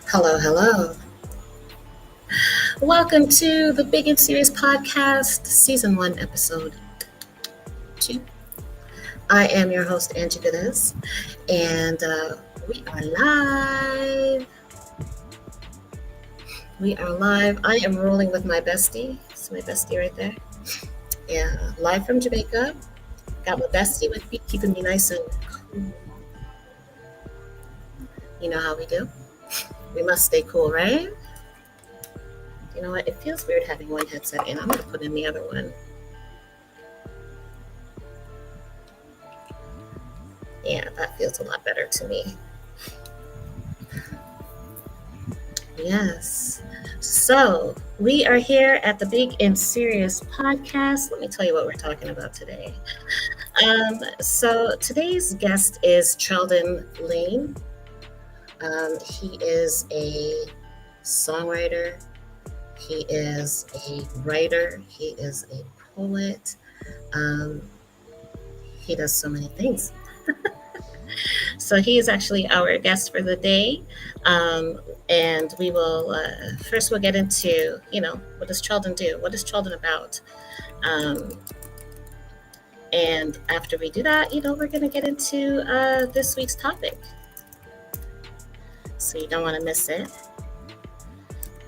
Hello, hello. Welcome to the Big and Serious Podcast, Season 1, Episode 2. I am your host, Angie Goodes, and we are live. We are live. I am rolling with my bestie. It's my bestie right there. Yeah, live from Jamaica. Got my bestie with me, keeping me nice and cool. You know how we do. We must stay cool, right? You know what? It feels weird having one headset in. I'm going to put in the other one. Yeah, that feels a lot better to me. Yes. So we are here at the Big and Serious Podcast. Let me tell you what we're talking about today. So today's guest is Treldon Layne. He is a songwriter. He is a writer. He is a poet. He does so many things. So he is actually our guest for the day. And we will, first we'll get into, what does Treldon do? What is Treldon about? And after we do that, we're going to get into this week's topic. So you don't want to miss it.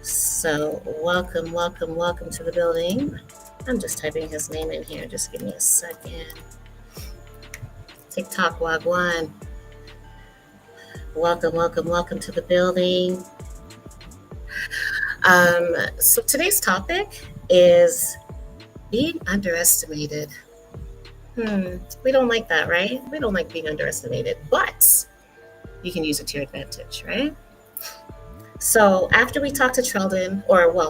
So welcome to the building. I'm just typing his name in here. Just give me a second. TikTok Wagwan. Welcome to the building. So today's topic is being underestimated. We don't like that, right? We don't like being underestimated, but you can use it to your advantage, right? So after we talk to Treldon,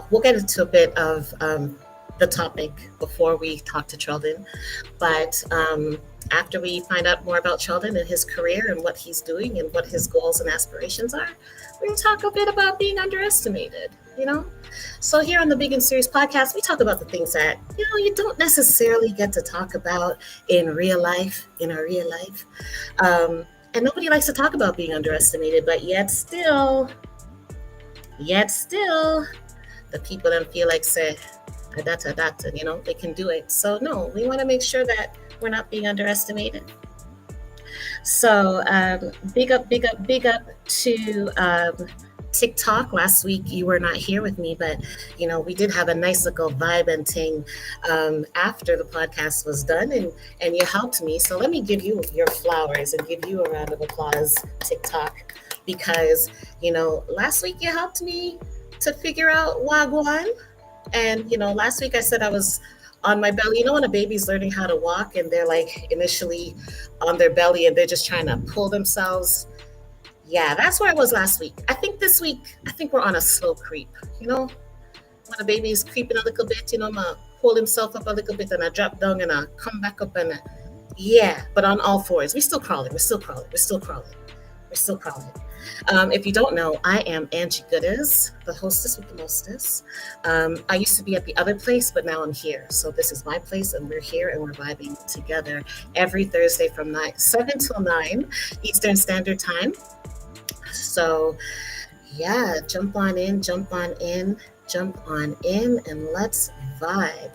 we'll get into a bit of the topic before we talk to Treldon, but after we find out more about Treldon and his career and what he's doing and what his goals and aspirations are, we're going to talk a bit about being underestimated, So here on the Big and Serious Podcast, we talk about the things that, you don't necessarily get to talk about in our real life. And nobody likes to talk about being underestimated, but yet still, the people that feel like say, that, they can do it. So no, we want to make sure that we're not being underestimated. So big up to TikTok. Last week you were not here with me, but we did have a nice little vibe and ting after the podcast was done, and you helped me. So let me give you your flowers and give you a round of applause, TikTok, because last week you helped me to figure out Wagwan. And last week I said I was on my belly. When a baby's learning how to walk and they're like initially on their belly and they're just trying to pull themselves. Yeah, that's where I was last week. I think this week, we're on a slow creep. When a baby is creeping a little bit, I'm gonna pull himself up a little bit and I drop down and I come back up and but on all fours. We're still crawling. If you don't know, I am Angie Goodes, the hostess with the mostess. I used to be at the other place, but now I'm here. So this is my place, and we're here, and we're vibing together every Thursday from 7 till 9 Eastern Standard Time. So, yeah, jump on in, and let's vibe.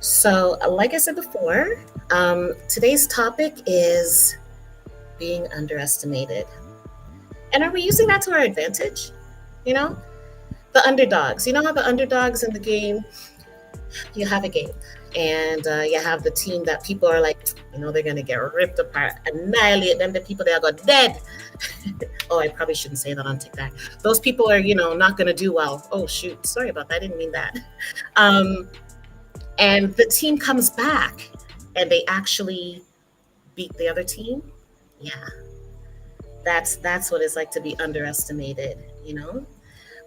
So, like I said before, today's topic is being underestimated. And are we using that to our advantage? The underdogs. How the underdogs in the game, you have a game and you have the team that people are like, they're going to get ripped apart, annihilate them. The people that are going dead. Oh, I probably shouldn't say that on TikTok. Those people are, not going to do well. Oh, shoot. Sorry about that. I didn't mean that. And the team comes back and they actually beat the other team. Yeah. That's what it's like to be underestimated,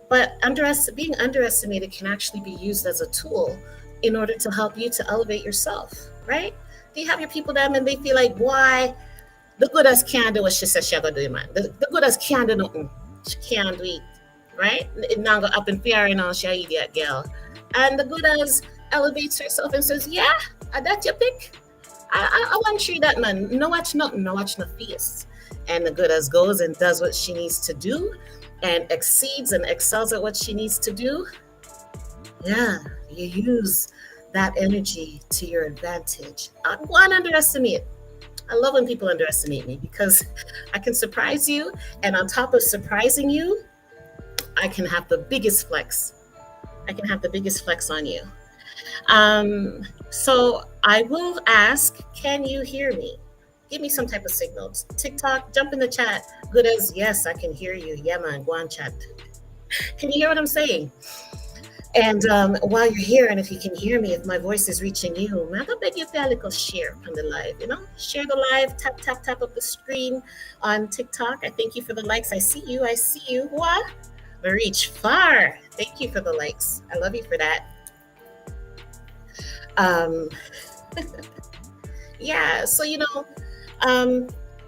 But being underestimated can actually be used as a tool in order to help you to elevate yourself, right? Do you have your people them and they feel like, why? The good as can't do what she says she gonna do, man. The good as can't do nothing. She can't do it, right? It now go up in fear, she idiot girl. And the good as elevates herself and says, yeah, that's your pick. I want to treat that man. No watch nothing, no watch no face. and the good as goes and does what she needs to do and exceeds and excels at what she needs to do, yeah, you use that energy to your advantage. I won't underestimate. I love when people underestimate me because I can surprise you, and on top of surprising you, I can have the biggest flex. I can have the biggest flex on you. So I will ask, can you hear me? Give me some type of signals. TikTok, jump in the chat. Good as yes, I can hear you. Yeah, man, go on chat. Can you hear what I'm saying? And while you're here, and if you can hear me, if my voice is reaching you, I'm gonna beg you for a little share from the live. Share the live, tap, tap, tap up the screen on TikTok. I thank you for the likes. I see you. I see you. What? Reach far. Thank you for the likes. I love you for that. Yeah, so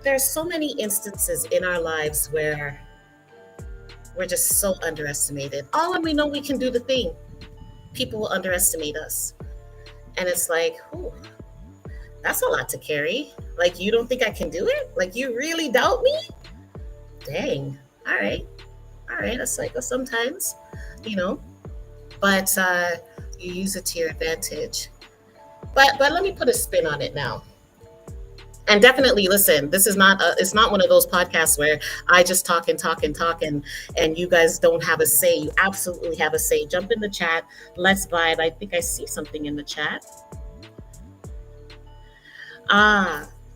there's so many instances in our lives where we're just so underestimated. All when we know we can do the thing, people will underestimate us. And it's like, ooh, that's a lot to carry. Like, you don't think I can do it? Like, you really doubt me? Dang. All right. That's like sometimes, but you use it to your advantage. But let me put a spin on it now. And definitely, listen, this is it's not one of those podcasts where I just talk and you guys don't have a say. You absolutely have a say. Jump in the chat. Let's vibe. I think I see something in the chat.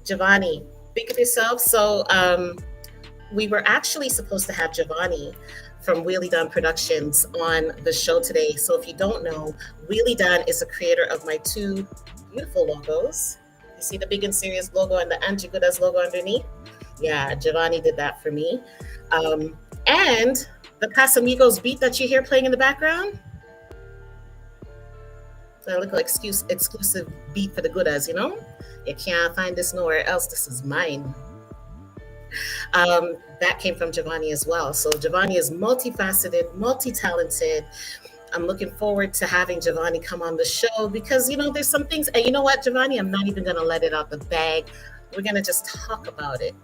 Giovanni, think of yourself. So we were actually supposed to have Giovanni from Wheelidon Productions on the show today. So if you don't know, Wheelidon is a creator of my two beautiful logos. You see the Big and Serious logo and the Angie Goodas logo underneath? Yeah, Giovanni did that for me. And the Casamigos beat that you hear playing in the background, a little exclusive beat for the Goodas, You can't find this nowhere else. This is mine. That came from Giovanni as well. So Giovanni is multifaceted, multi-talented. I'm looking forward to having Giovanni come on the show because, there's some things, and you know what, Giovanni, I'm not even going to let it out the bag. We're going to just talk about it.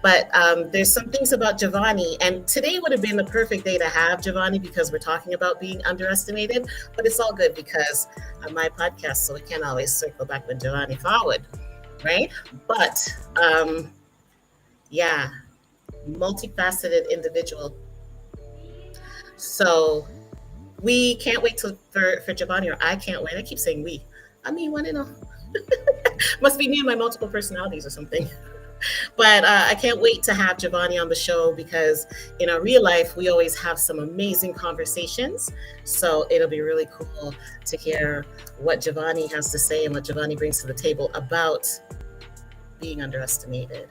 But there's some things about Giovanni, and today would have been the perfect day to have Giovanni because we're talking about being underestimated, but it's all good because of my podcast, so we can't always circle back with Giovanni forward, right? But yeah, multifaceted individual. So we can't wait for Giovanni, or I can't wait. I keep saying we. I mean, must be me and my multiple personalities or something. But I can't wait to have Giovanni on the show because in our real life, we always have some amazing conversations. So it'll be really cool to hear what Giovanni has to say and what Giovanni brings to the table about being underestimated.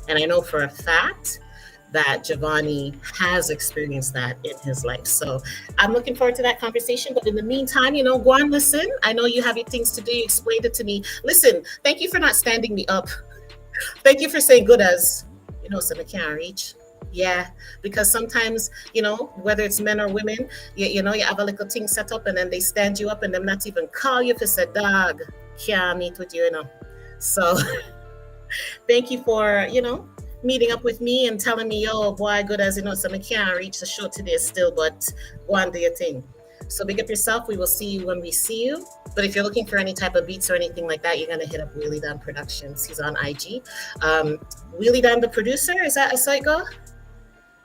And I know for a fact that Giovanni has experienced that in his life. So I'm looking forward to that conversation. But in the meantime, go on, listen. I know you have your things to do. You explained it to me. Listen, thank you for not standing me up. Thank you for saying good as, so I can't reach. Yeah, because sometimes, whether it's men or women, you have a little thing set up and then they stand you up and them not even call you for say, dog, can't meet with you, So thank you for, meeting up with me and telling me, yo, boy, good as, so I can't reach the show today still, but go on, do your thing. So big up yourself. We will see you when we see you. But if you're looking for any type of beats or anything like that, you're going to hit up Wheelidon Productions. He's on IG. Wheelidon, the producer, is that a site go?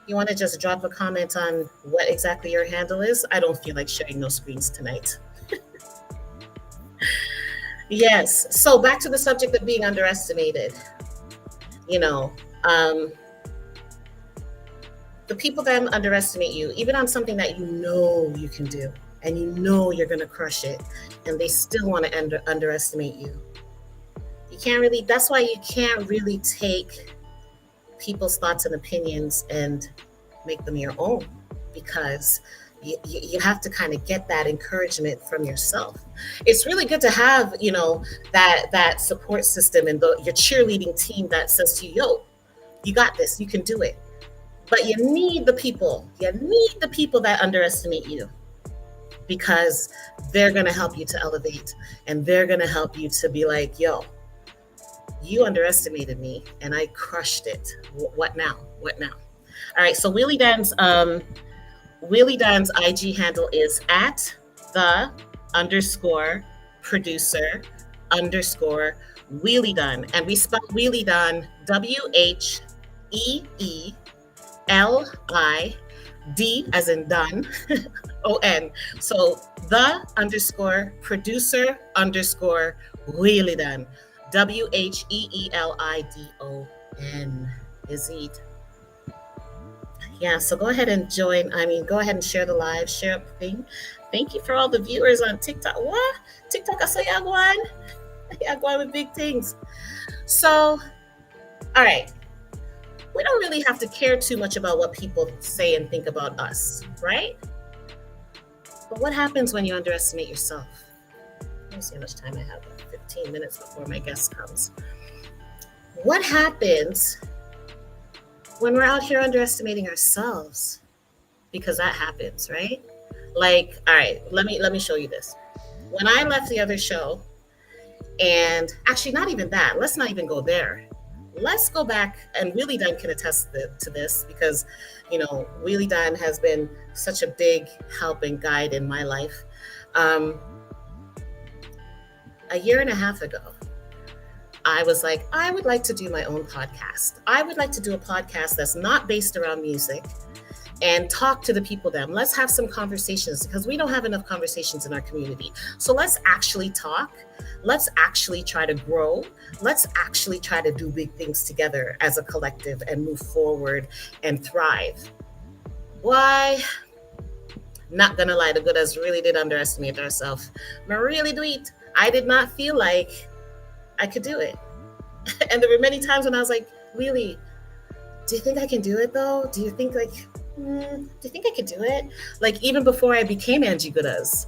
You want to just drop a comment on what exactly your handle is? I don't feel like sharing no screens tonight. Yes. So back to the subject of being underestimated. The people that underestimate you, even on something that you can do, and you're going to crush it, and they still want to underestimate you. That's why you can't really take people's thoughts and opinions and make them your own, because you have to kind of get that encouragement from yourself. It's really good to have, that support system and your cheerleading team that says to you, yo, you got this, you can do it. But you need the people that underestimate you, because they're going to help you to elevate, and they're going to help you to be like, yo, You underestimated me and I crushed it. What now? What now? All right. So Wheelidon's IG handle is at the underscore producer underscore Wheelidon. And we spell Wheelidon WHEELID as in done, ON. So the underscore producer underscore Wheelidon. WHEELIDON. Is it? Yeah, so go ahead and go ahead and share the live, share up the thing. Thank you for all the viewers on TikTok. What? TikTok, I say Yagwan. Yagwan with big things. So, all right. We don't really have to care too much about what people say and think about us, right? But what happens when you underestimate yourself? Let me see how much time I have. 15 minutes before my guest comes. What happens when we're out here underestimating ourselves? Because that happens, right? Like, all right, let me show you this. When I left the other show, and actually not even that, let's not even go there. Let's go back, and Wheelidon can attest to this because, Wheelidon has been such a big help and guide in my life. A year and a half ago, I was like, I would like to do my own podcast. I would like to do a podcast that's not based around music and talk to the people then. Let's have some conversations because we don't have enough conversations in our community. So let's actually talk. Let's actually try to grow. Let's actually try to do big things together as a collective and move forward and thrive. Why? Not gonna lie, the good us really did underestimate ourselves. I really do it. I did not feel like I could do it. And there were many times when I was like, really, do you think I can do it though? Do you think I could do it? Like even before I became Angie Goodas,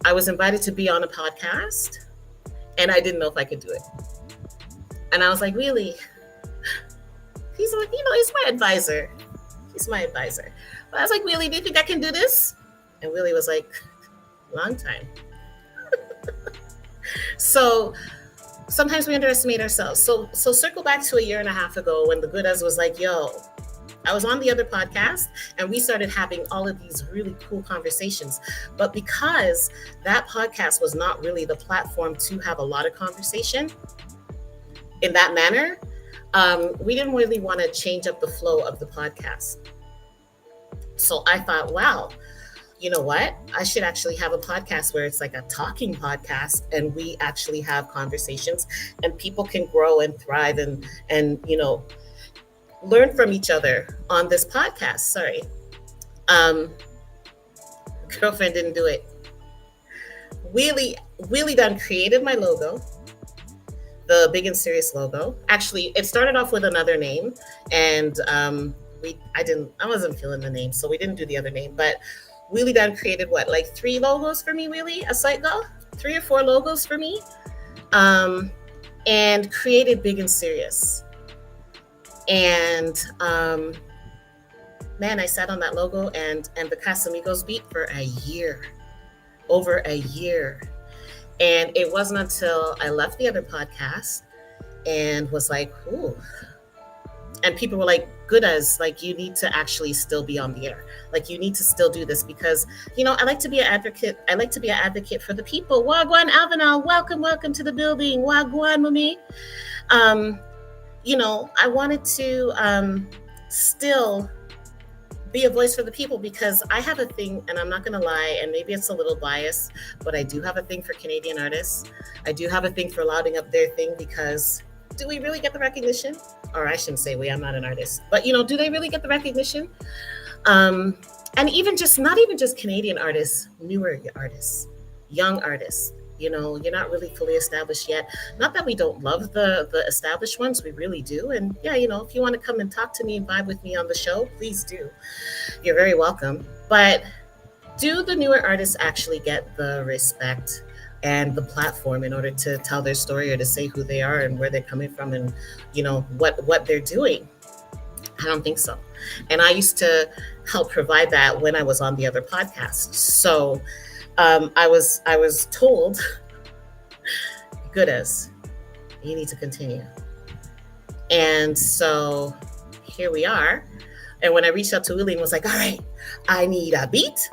I was invited to be on a podcast and I didn't know if I could do it. And I was like, really? He's like, he's my advisor. But I was like, Willie, do you think I can do this? And Willie was like, long time. So sometimes we underestimate ourselves. So circle back to a year and a half ago when the Goodas was like, yo, I was on the other podcast and we started having all of these really cool conversations. But because that podcast was not really the platform to have a lot of conversation in that manner, we didn't really want to change up the flow of the podcast. So I thought, wow, you know what? I should actually have a podcast where it's like a talking podcast and we actually have conversations and people can grow and thrive and learn from each other on this podcast. Sorry. Girlfriend didn't do it. Wheelidon created my logo, the Big and Serious logo. Actually, it started off with another name and I wasn't feeling the name, so we didn't do the other name, but Wheelidon created like 3 logos for me, Wheelie, a site go? 3 or 4 logos for me, and created Big and Serious. And man, I sat on that logo and the Casamigos beat for over a year. And it wasn't until I left the other podcast and was like, ooh. And people were like, Goodas, like you need to actually still be on the air. Like you need to still do this because, I like to be an advocate. I like to be an advocate for the people. Wagwan Alvinal, welcome to the building. Wagwan Mami. I wanted to still be a voice for the people because I have a thing, and I'm not going to lie, and maybe it's a little biased, but I do have a thing for Canadian artists. I do have a thing for louding up their thing because do we really get the recognition? Or I shouldn't say I'm not an artist, but do they really get the recognition? And not even just Canadian artists, newer artists, young artists. You're not really fully established yet. Not that we don't love the established ones, we really do. And yeah, if you want to come and talk to me and vibe with me on the show, please do. You're very welcome. But do the newer artists actually get the respect and the platform in order to tell their story or to say who they are and where they're coming from and what they're doing? I don't think so. And I used to help provide that when I was on the other podcast. So I was told, Goodas, You need to continue. And so here we are. And when I reached out to Willie and was like, all right, I need a beat.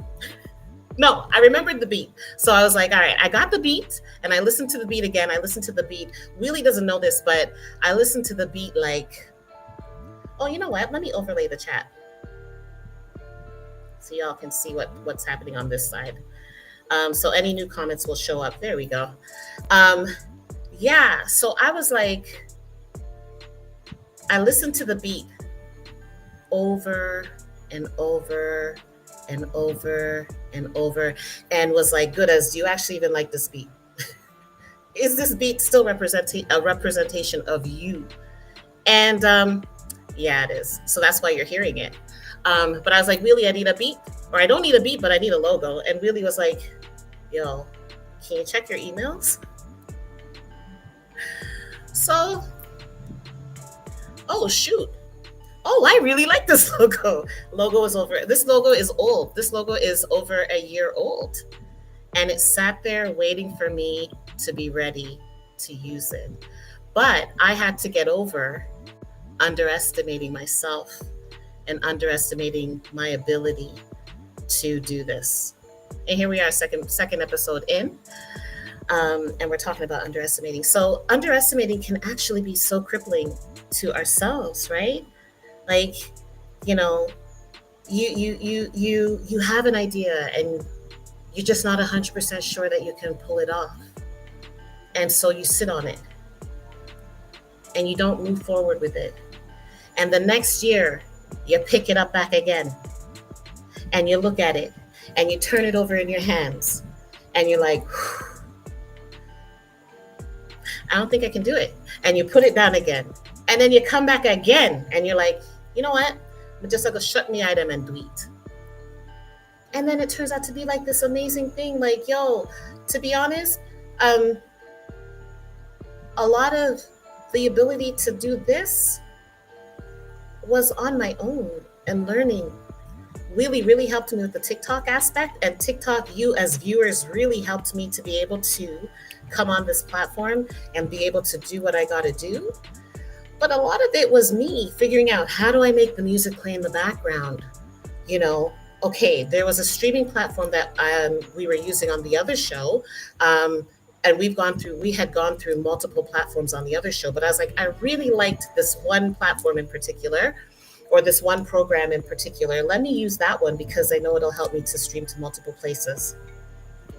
No, I remembered the beat. So I was like, all right, I got the beat and I listened to the beat again. I listened to the beat. Willie doesn't know this, but I listened to the beat like, oh, you know what? Let me overlay the chat so y'all can see what's happening on this side. So any new comments will show up. There we go. Yeah, so I was like, I listened to the beat over and over and over and over and was like, Goodas, do you actually even like this beat? Is this beat still a representation of you? And yeah, it is. So that's why you're hearing it. But I was like, Willie, I need a beat, or I don't need a beat, but I need a logo. And Willie was like, yo, can you check your emails? So, oh, shoot. Oh, I really like this logo. This logo is old. This logo is over a year old. And it sat there waiting for me to be ready to use it. But I had to get over underestimating myself and underestimating my ability to do this. And here we are, second episode in. And we're talking about underestimating. So underestimating can actually be so crippling to ourselves, right? Like, you know, you have an idea and you're just not 100% sure that you can pull it off. And so you sit on it and you don't move forward with it. And the next year you pick it up back again and you look at it and you turn it over in your hands and you're like, I don't think I can do it. And you put it down again. And then you come back again and you're like, you know what? I'm just like a shut me item and do it. And then it turns out to be like this amazing thing. Like, yo, to be honest, a lot of the ability to do this was on my own and learning. Really helped me with the TikTok aspect, and TikTok, you as viewers really helped me to be able to come on this platform and be able to do what I got to do. But a lot of it was me figuring out, how do I make the music play in the background? You know, okay, there was a streaming platform that we were using on the other show. And we had gone through multiple platforms on the other show, but I was like, I really liked this one platform in particular, or this one program in particular. Let me use that one because I know it'll help me to stream to multiple places.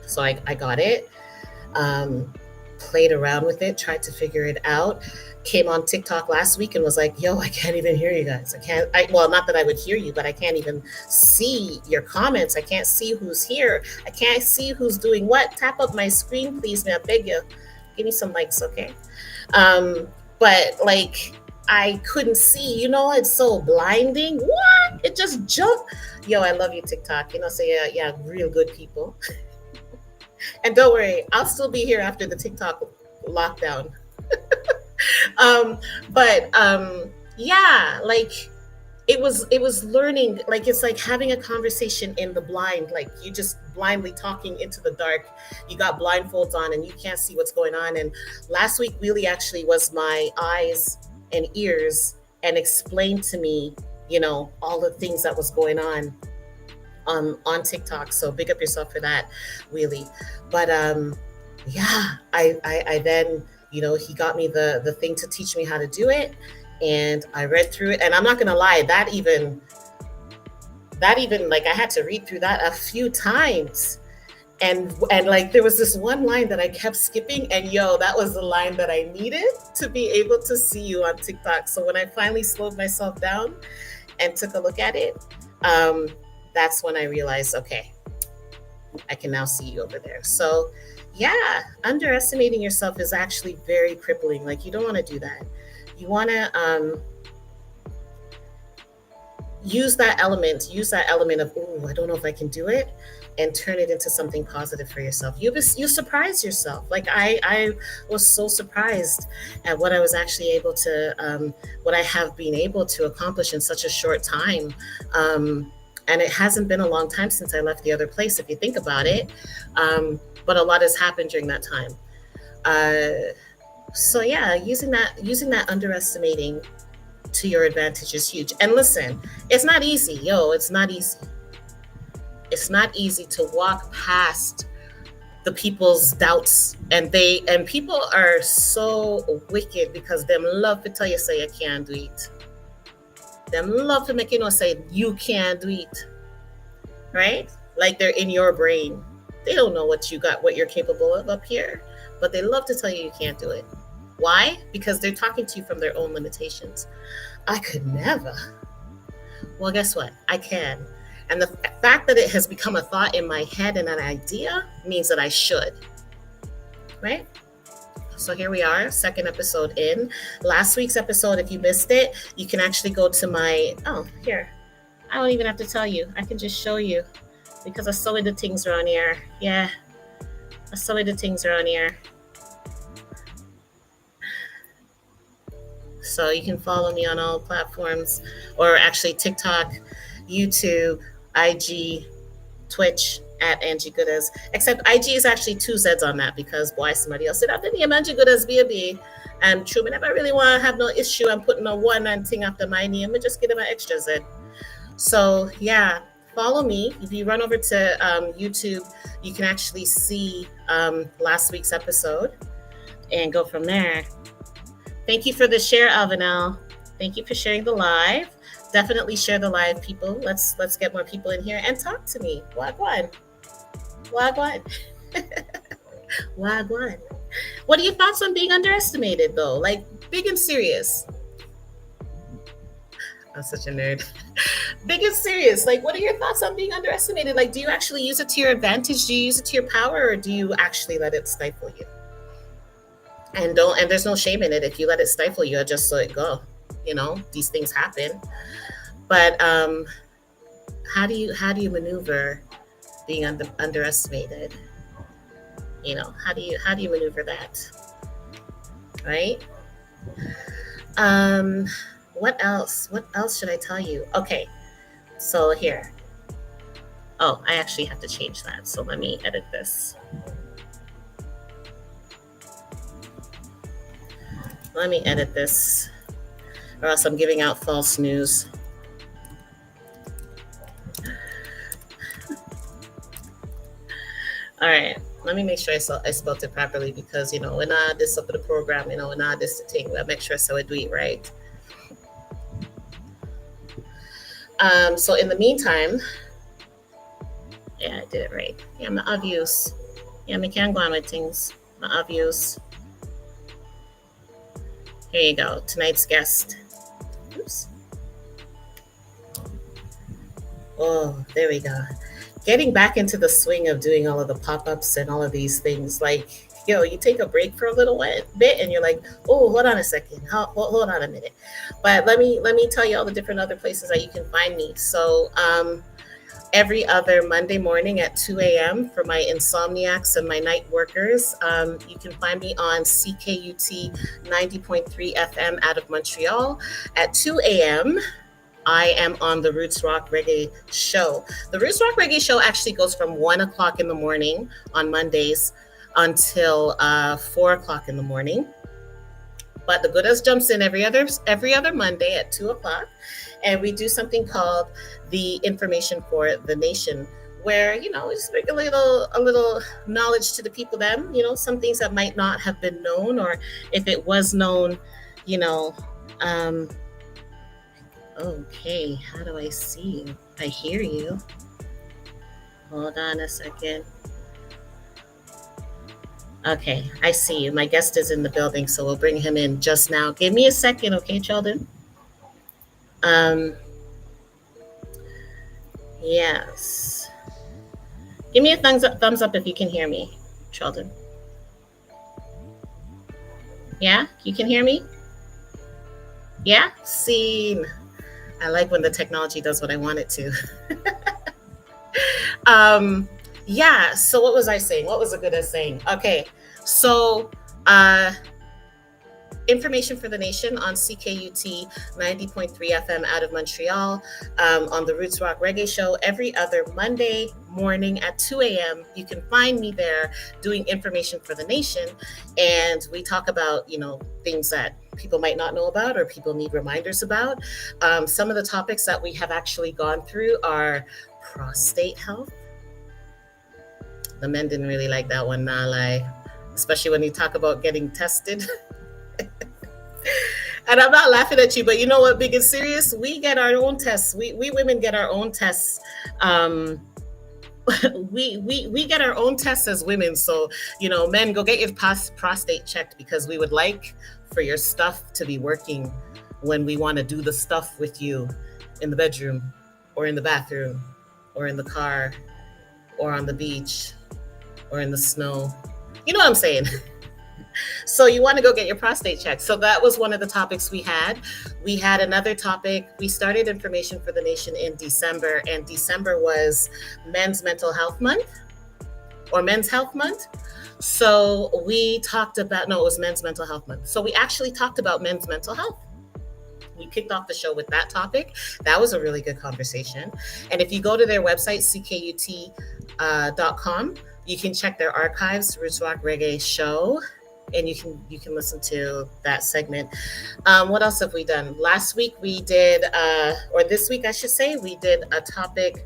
So I got it, played around with it, tried to figure it out. Came on TikTok last week and was like, yo, I can't even hear you guys. Well, not that I would hear you, but I can't even see your comments. I can't see who's here. I can't see who's doing what. Tap up my screen, please, man. I beg you. Give me some likes, okay? But like, I couldn't see, you know, it's so blinding. What? It just jumped. Yo, I love you, TikTok. You know, so yeah, real good people. And don't worry, I'll still be here after the TikTok lockdown. Yeah, like it was learning. Like, it's like having a conversation in the blind, like you just blindly talking into the dark. You got blindfolds on and you can't see what's going on. And last week Wheelie actually was my eyes and ears and explained to me, you know, all the things that was going on TikTok. So big up yourself for that, Wheelie. But yeah, I then, you know, he got me the thing to teach me how to do it, and I read through it. And I'm not gonna lie, that even like I had to read through that a few times, and like there was this one line that I kept skipping, and yo, that was the line that I needed to be able to see you on TikTok. So when I finally slowed myself down and took a look at it, that's when I realized, okay, I can now see you over there. So yeah, underestimating yourself is actually very crippling. Like, you don't want to do that. You want to use that element of, oh, I don't know if I can do it, and turn it into something positive for yourself. You surprise yourself. Like I was so surprised at what I was actually able to, what I have been able to accomplish in such a short time. And it hasn't been a long time since I left the other place, if you think about it. But a lot has happened during that time. So yeah, using that underestimating to your advantage is huge. And listen, it's not easy, it's not easy. It's not easy to walk past the people's doubts, and people are so wicked because them love to tell you say you can't do it. Them love to make you know say you can't do it, right? Like they're in your brain. They don't know what you're capable of up here, but they love to tell you you can't do it. Why? Because they're talking to you from their own limitations. I could never. Well, guess what? I can. And the fact that it has become a thought in my head and an idea means that I should, right? So here we are, second episode in. Last week's episode, if you missed it, you can actually go to here. I don't even have to tell you. I can just show you because I saw the things are on here. Yeah, I saw the things are on here. So you can follow me on all platforms, or actually TikTok, YouTube, IG, Twitch at Angie Goodas. Except IG is actually 2 Z's on that because boy, somebody else said I've been here Angie Goodas baby. And true, whenever I really want to have no issue, I'm putting a one and thing after my name. I just give them an extra Z. So yeah, follow me. If you run over to YouTube, you can actually see last week's episode and go from there. Thank you for the share, Alvanel. Thank you for sharing the live. Definitely share the live, people. Let's get more people in here and talk to me. Wagwan. Wagwan. Wagwan. What are your thoughts on being underestimated, though? Like, big and serious. I'm such a nerd. Big and serious. Like, what are your thoughts on being underestimated? Like, do you actually use it to your advantage? Do you use it to your power, or do you actually let it stifle you? And there's no shame in it. If you let it stifle you, just let it go. These things happen. But how do you maneuver being underestimated? How do you maneuver that? Right? What else? What else should I tell you? Okay, so here. Oh, I actually have to change that. So let me edit this. Let me edit this, or else I'm giving out false news. All right, let me make sure I spelled it properly because, when I this up in the program, when I this thing, I make sure so I do it right. So in the meantime, yeah, I did it right. Yeah, I'm obvious. Yeah, I can go on with things. I'm obvious. Here you go. Tonight's guest. Oops. Oh, there we go. Getting back into the swing of doing all of the pop-ups and all of these things. Like, you take a break for a little bit and you're like, oh, hold on a second. Hold on a minute. But let me tell you all the different other places that you can find me. So every other Monday morning at 2 a.m. for my insomniacs and my night workers. You can find me on CKUT 90.3 FM out of Montreal. At 2 a.m., I am on the Roots Rock Reggae Show. The Roots Rock Reggae Show actually goes from 1 o'clock in the morning on Mondays until 4 o'clock in the morning. But the Goodas jumps in every other Monday at 2 o'clock. And we do something called the Information for the Nation, where, just bring a little knowledge to the people then, some things that might not have been known, or if it was known, okay, how do I see you? I hear you. Hold on a second. Okay, I see you. My guest is in the building, so we'll bring him in just now. Give me a second, okay, Treldon? Yes. Give me a thumbs up if you can hear me, Treldon. Yeah, you can hear me? Yeah? Seen. I like when the technology does what I want it to. Yeah, so what was I saying? What was a good as saying? Okay, so Information for the Nation on CKUT 90.3 FM out of Montreal, on the Roots Rock Reggae Show every other Monday morning at 2 a.m. You can find me there doing Information for the Nation. And we talk about, things that people might not know about or people need reminders about. Some of the topics that we have actually gone through are prostate health. The men didn't really like that one, nah lie. Especially when you talk about getting tested. And I'm not laughing at you, but you know what, big and serious? We get our own tests. We women get our own tests. We get our own tests as women. So, men, go get your prostate checked, because we would like for your stuff to be working when we want to do the stuff with you in the bedroom or in the bathroom or in the car or on the beach or in the snow. You know what I'm saying? So you want to go get your prostate checked. So that was one of the topics we had. We had another topic. We started Information for the Nation in December, and December was Men's Mental Health Month or Men's Health Month. So we talked about, no, it was Men's Mental Health Month. So we actually talked about men's mental health. We kicked off the show with that topic. That was a really good conversation. And if you go to their website, ckut.com, you can check their archives, Roots Rock Reggae Show, and you can listen to that segment. What else have we done? Last week we did, or this week I should say, we did a topic.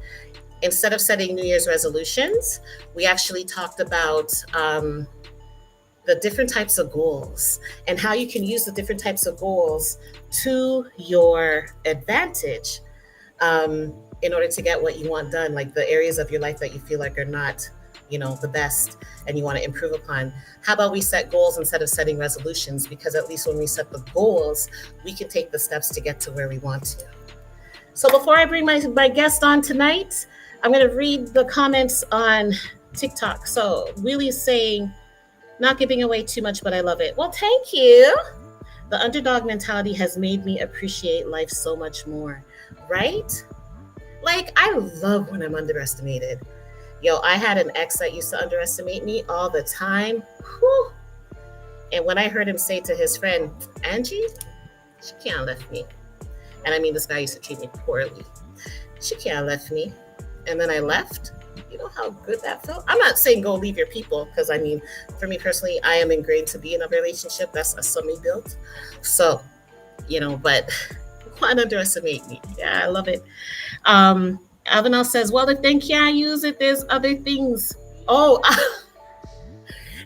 Instead of setting New Year's resolutions, we actually talked about the different types of goals and how you can use the different types of goals to your advantage in order to get what you want done, like the areas of your life that you feel like are not the best and you want to improve upon. How about we set goals instead of setting resolutions? Because at least when we set the goals, we can take the steps to get to where we want to. So before I bring my guest on tonight, I'm going to read the comments on TikTok. So Wheelie is saying, not giving away too much, but I love it. Well, thank you. The underdog mentality has made me appreciate life so much more, right? Like, I love when I'm underestimated. I had an ex that used to underestimate me all the time. Whew. And when I heard him say to his friend, Angie, she can't left me. And I mean, this guy used to treat me poorly. She can't left me. And then I left. You know how good that felt? I'm not saying go leave your people, because I mean, for me personally, I am ingrained to be in a relationship. That's a summy built. So, but why underestimate me? Yeah, I love it. Avenel says, well, if they can't use it, there's other things. Oh,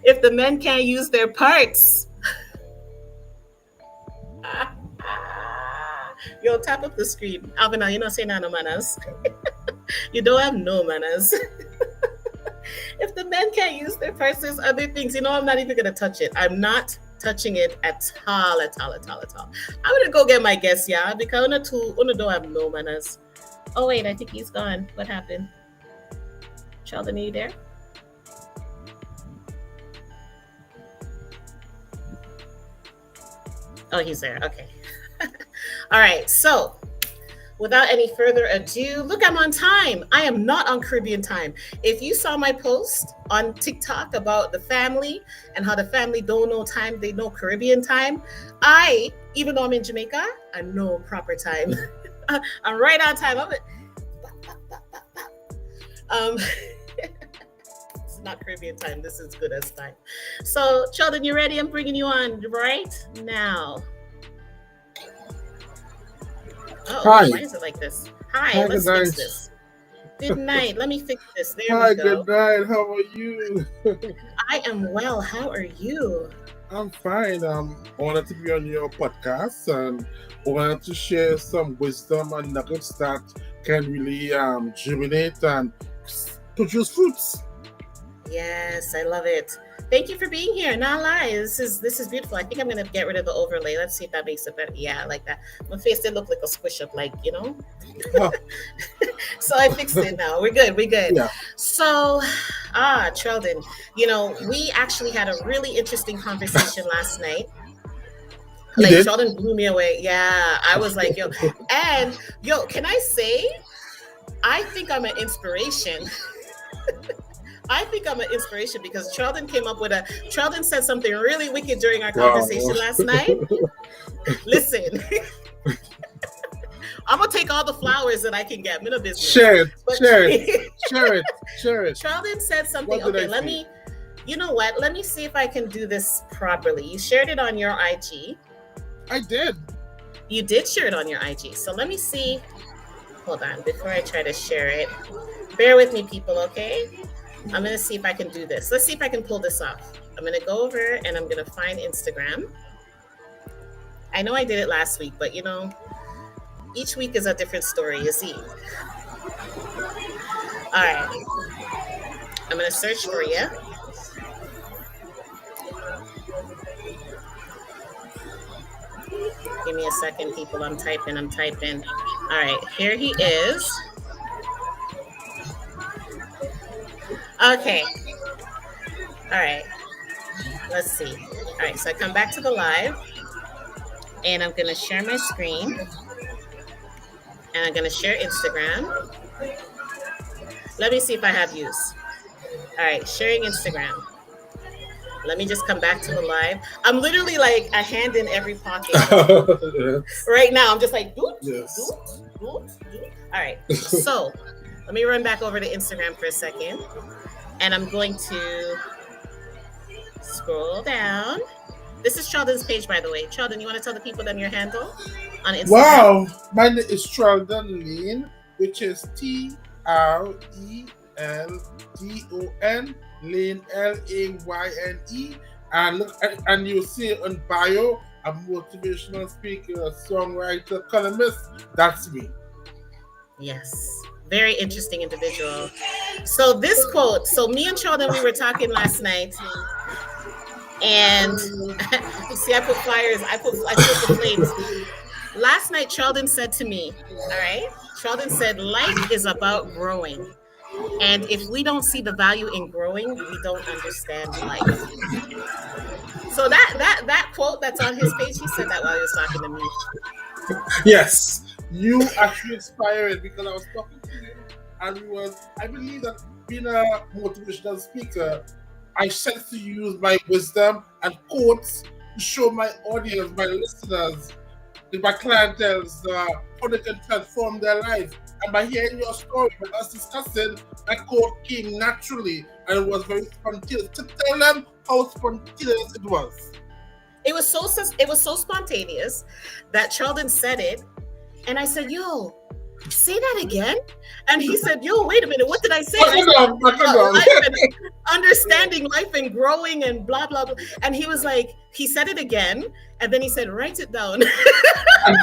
if the men can't use their parts. Yo, tap up the screen. Avenel, you don't say no manners. You don't have no manners. If the men can't use their parts, there's other things. I'm not even going to touch it. I'm not touching it at all. I'm going to go get my guest, yeah, because Una don't have no manners. Oh, wait, I think he's gone. What happened? Treldon, are you there? Oh, he's there. Okay. All right. So without any further ado, look, I'm on time. I am not on Caribbean time. If you saw my post on TikTok about the family and how the family don't know time, they know Caribbean time. Even though I'm in Jamaica, I know proper time. I'm right on time. It's not Caribbean time. This is good as time. So, Treldon, you ready? I'm bringing you on right now. Hi. Why is it like this? Hi, let's fix this. Good night. Let me fix this. There Hi, we go. good night. How are you? I am well. How are you? I'm fine. Honored to be on your podcast and wanted to share some wisdom and nuggets that can really germinate and produce fruits. Yes, I love it. Thank you for being here. Not lie. This is beautiful. I think I'm gonna get rid of the overlay. Let's see if that makes it better. Yeah, I like that. My face did look like a squish up, Oh. So I fixed it now. We're good. Yeah. So, Treldon, we actually had a really interesting conversation last night. Treldon blew me away. Yeah, I was like, yo, can I say, I think I'm an inspiration. I think I'm an inspiration because Treldon came up with Treldon said something really wicked during our Wow. conversation last night. Listen, I'm gonna take all the flowers that I can get. I'm in a business. Share it. But Share it. Share it. Share it. Treldon said something. What did Okay, I let say? me. You know what? Let me see if I can do this properly. You shared it on your IG. I did. You did share it on your IG. So let me see. Hold on, before I try to share it. Bear with me, people, okay? I'm gonna see if I can do this. Let's see if I can pull this off. I'm gonna go over and I'm gonna find Instagram. I know I did it last week, but you know, each week is a different story, you see. All right. I'm gonna search for you. Give me a second, people. I'm typing. All right, here he is. Okay. All right. Let's see. All right, so I come back to the live and I'm going to share my screen and I'm going to share Instagram. Let me see if I have views. All right, sharing Instagram. Let me just come back to the live. I'm literally like a hand in every pocket. Yes. Right now, I'm just like, doot, Yes. doot, doot, doot. All right, so let me run back over to Instagram for a second. And I'm going to scroll down. This is Treldon's page, by the way. Treldon, you want to tell the people them your handle on Instagram? Wow. My name is Treldon Layne, which is TRELDON, Layne, LAYNE. And look, and you see on bio, a motivational speaker, a songwriter, columnist. That's me. Yes. Very interesting individual. So this quote, so me and Treldon, we were talking last night. And see, I put flyers, I put the flames. Last night, Treldon said to me, all right, Treldon said, life is about growing. And if we don't see the value in growing, we don't understand life. So that quote that's on his page, he said that while he was talking to me. Yes, you actually inspired because I was talking to you, and I believe that being a motivational speaker, I set to use my wisdom and quotes to show my audience, my listeners, my clientele, how they can transform their life. And by hearing your story, by us discussing, that quote came naturally, and it was very spontaneous. To tell them how spontaneous it was. It was so spontaneous that Treldon said it, and I said, "Yo, say that again." And he said, "Yo, wait a minute, what did I say?" Life and understanding life and growing and blah blah blah. And he was like, he said it again, and then he said, "Write it down." and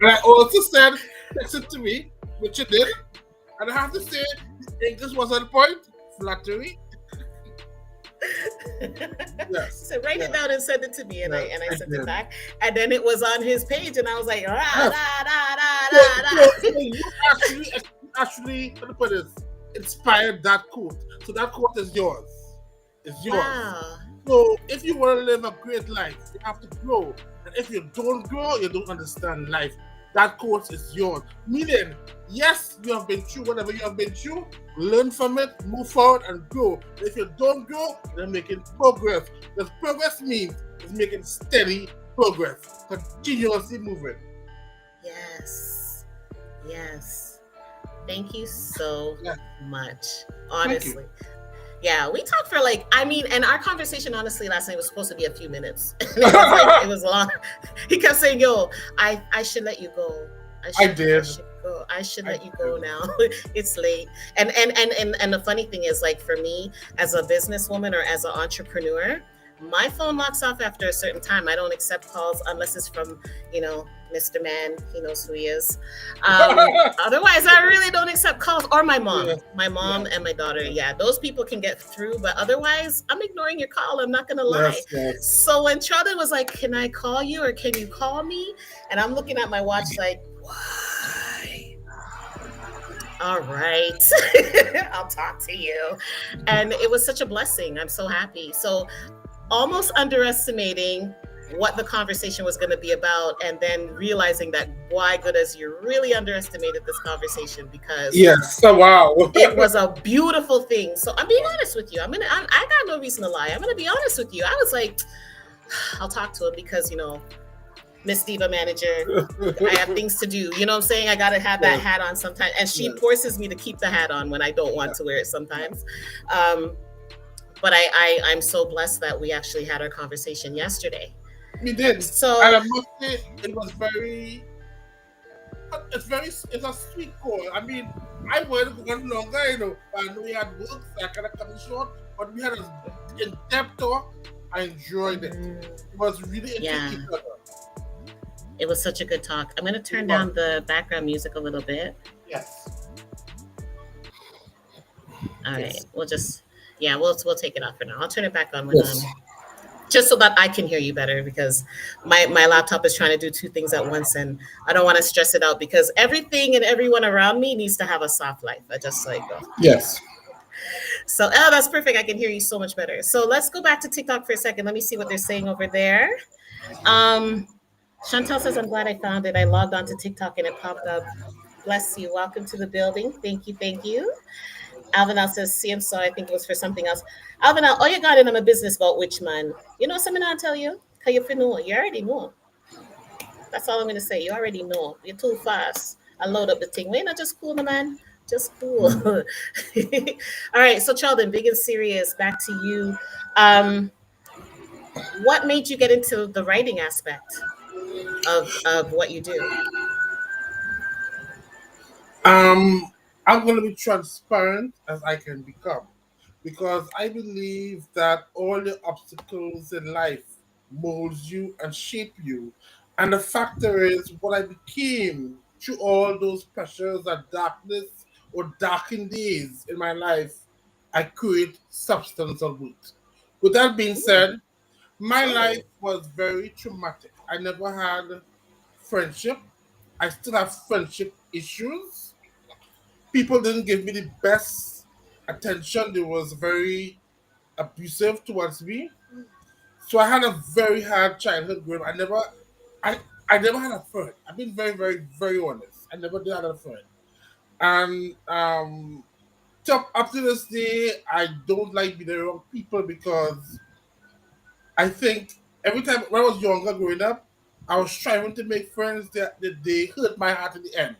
I also said, text it to me, which you did. And I have to say, English was on point. Flattery. Yes. He said, write it down and send it to me. And I sent did. it back. And then it was on his page, and I was like, You actually, let me put this, inspired that quote. So that quote is yours. It's yours. Wow. So if you want to live a great life, you have to grow. And if you don't grow, you don't understand life. That quote is yours. Meaning, yes, you have been through whatever you have been through, learn from it, move forward, and grow. If you don't grow, you're making progress. Because progress means it's making steady progress, continuously moving. Yes. Yes. Thank you so Yeah. much. Thank Honestly. you. Yeah, we talked for and our conversation honestly last night was supposed to be a few minutes. It was long. He kept saying, "Yo, I should let you go. I did. I should let you go now. It's late." And the funny thing is, like, for me as a businesswoman or as an entrepreneur, my phone locks off after a certain time. I don't accept calls unless it's from, Mr. Man. He knows who he is. Otherwise, I really don't accept calls. Or my mom. Yeah. My mom and my daughter. Yeah, those people can get through. But otherwise, I'm ignoring your call. I'm not going to lie. Yes. So when Treldon was like, "Can I call you or can you call me?" And I'm looking at my watch like, why? All right. I'll talk to you. And it was such a blessing. I'm so happy. So almost underestimating what the conversation was going to be about, and then realizing that, why goodness, you really underestimated this conversation, because Yes. So wow. it was a beautiful thing. So I'm being honest with you. I got no reason to lie. I'm gonna be honest with you. I was like, I'll talk to him because, Miss Diva manager, I have things to do. You know what I'm saying? I gotta have that Yes. hat on sometimes, and she Yes. forces me to keep the hat on when I don't want to wear it sometimes. Um, but I'm so blessed that we actually had our conversation yesterday. We did, and So I must say it was very. It's a sweet call. I mean, I wanted to go on longer, but I know we had work, so I kind of cut it short. But we had a in-depth talk. I enjoyed it. It was really into yeah, each other. it was such a good talk. I'm gonna It turn was. down the background music a little bit. Yes. All right, Yes. yeah, we'll take it off for now. I'll turn it back on when Yes. just so that I can hear you better, because my laptop is trying to do two things at once, and I don't want to stress it out, because everything and everyone around me needs to have a soft life. I just like, oh. Yes. So, oh, that's perfect. I can hear you so much better. So let's go back to TikTok for a second. Let me see what they're saying over there. Um, Chantel says, I'm glad I found it. I logged on to TikTok and it popped up. Bless you. Welcome to the building. Thank you. Thank you. Alvinal says, see, I'm sorry. I think it was for something else. Alvinal, all you got in on a business about which man? You know something I'll tell you? Because you know. You already know. That's all I'm going to say. You already know. You're too fast. I load up the thing. We're not just cool, no, man. Just cool. All right. So, Sheldon, big and serious. Back to you. Um, what made you get into the writing aspect of what you do? Um, I'm going to be transparent as I can become, because I believe that all the obstacles in life molds you and shape you. And the factor is what I became through all those pressures and darkness or darkened days in my life, I create substance of root. With that being Ooh. said, my life Oh. was very traumatic. I never had friendship. I still have friendship issues. People didn't give me the best attention. They was very abusive towards me. So I had a very hard childhood growing up. I, I never had a friend. I've been very, very, very honest. I never did have a friend. And up to this day, I don't like being around people because I think every time when I was younger growing up, I was trying to make friends that they hurt my heart in the end.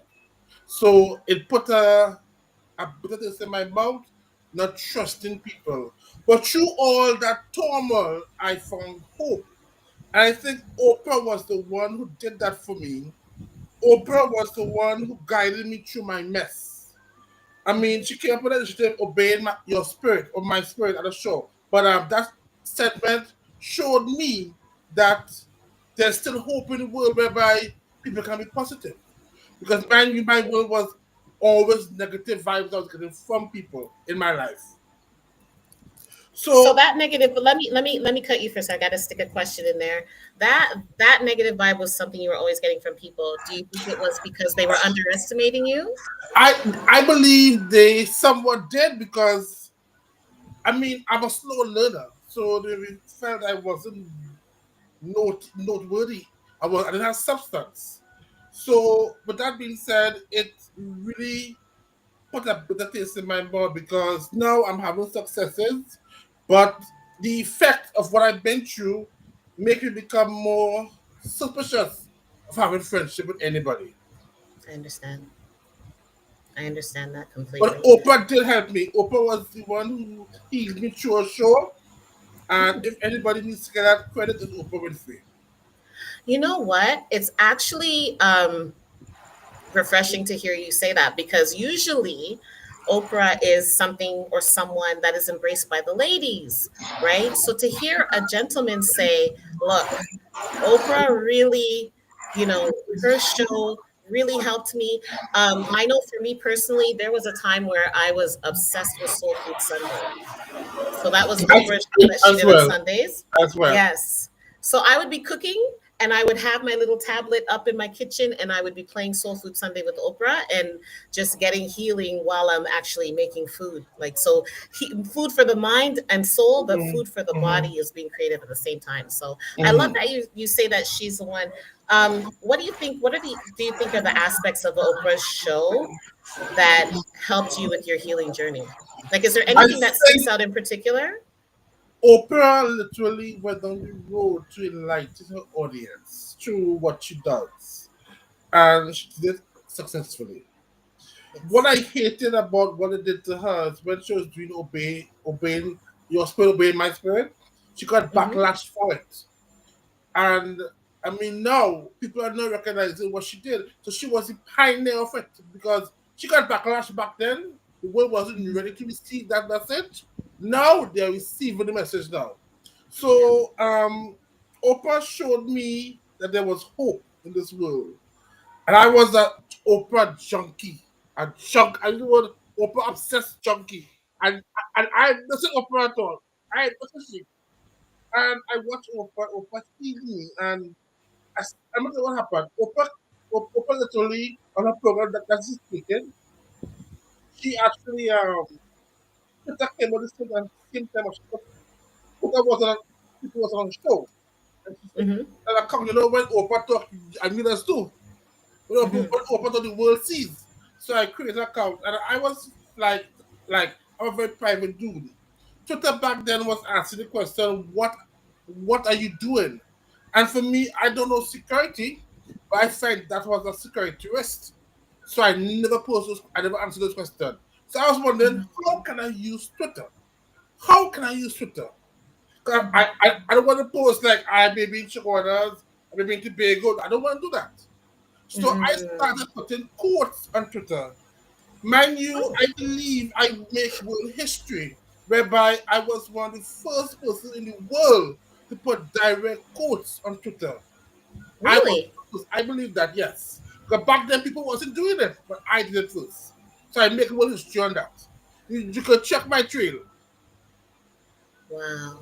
So it put a bitter taste in my mouth, not trusting people. But through all that turmoil, I found hope. And I think Oprah was the one who did that for me. Oprah was the one who guided me through my mess. I mean, she came up with it, she said, obeying your spirit or my spirit at the show. But that segment showed me that there's still hope in the world whereby people can be positive. Because my world was always negative vibes I was getting from people in my life. So So that negative, but let me cut you for a second. I got to stick a question in there. That negative vibe was something you were always getting from people. Do you think it was because they were underestimating you? I believe they somewhat did because I mean I'm a slow learner, so they felt I wasn't noteworthy. I didn't have substance. So with that being said, it really put a bitter taste in my mouth because now I'm having successes, but the effect of what I've been through make me become more suspicious of having friendship with anybody. I understand. I understand that But completely. Oprah did help me. Oprah was the one who healed me through a show. And if anybody needs to get that credit, it's Oprah Winfrey. You know what? It's actually refreshing to hear you say that, because usually Oprah is something or someone that is embraced by the ladies, right? So to hear a gentleman say, look, Oprah really, her show really helped me. I know for me personally, there was a time where I was obsessed with Soul Food Sunday. So that was As, Oprah's show that she as did on well, Sundays. as well. Yes. So I would be cooking, and I would have my little tablet up in my kitchen, and I would be playing Soul Food Sunday with Oprah and just getting healing while I'm actually making food. Like, so food for the mind and soul, but Mm-hmm. food for the body Mm-hmm. is being created at the same time. So I love Mm-hmm. that you say that she's the one. What do you think? What are the do you think are the aspects of Oprah's show that helped you with your healing journey? Like, is there I anything that sticks think out in particular? Oprah literally went on the road to enlighten her audience through what she does, and she did it successfully. What Yes. I hated about what it did to her is when she was doing obeying your spirit, obeying my spirit, she got Mm-hmm. backlash for it. And I mean, now people are not recognizing what she did. So she was the pioneer of it because she got backlash back then. The world wasn't ready to receive that message. Now they're receiving the message now. Yeah. So Oprah showed me that there was hope in this world. And I was a Oprah junkie. I was Oprah obsessed junkie. And I listen Oprah at all. I listen, and I watched Oprah feed me, and I remember what happened. Oprah literally on a program that's just taken. She actually Twitter came on the same time as Oprah was on the show, and she said, Mm-hmm. "And I come, you know, when Oprah talk, I need us too. Mm-hmm. When Oprah talk, the world sees." So I created an account, and I was like I'm a very private dude. Twitter back then was asking the question, what are you doing? And for me, I don't know security, but I find that was a security risk. So I never answered those questions. So I was wondering, how can I use Twitter? How can I use Twitter? 'Cause I don't want to post like I may be in Chihuahuas, I may be in Tobago. I don't want to do that. So I Mm-hmm. started putting quotes on Twitter. Mind you, Oh, I believe I make world history, whereby I was one of the first person in the world to put direct quotes on Twitter. I was really? first. I believe that, yes. Because back then people wasn't doing it, but I did it first. So I make world history on that. You could check my trail. Wow.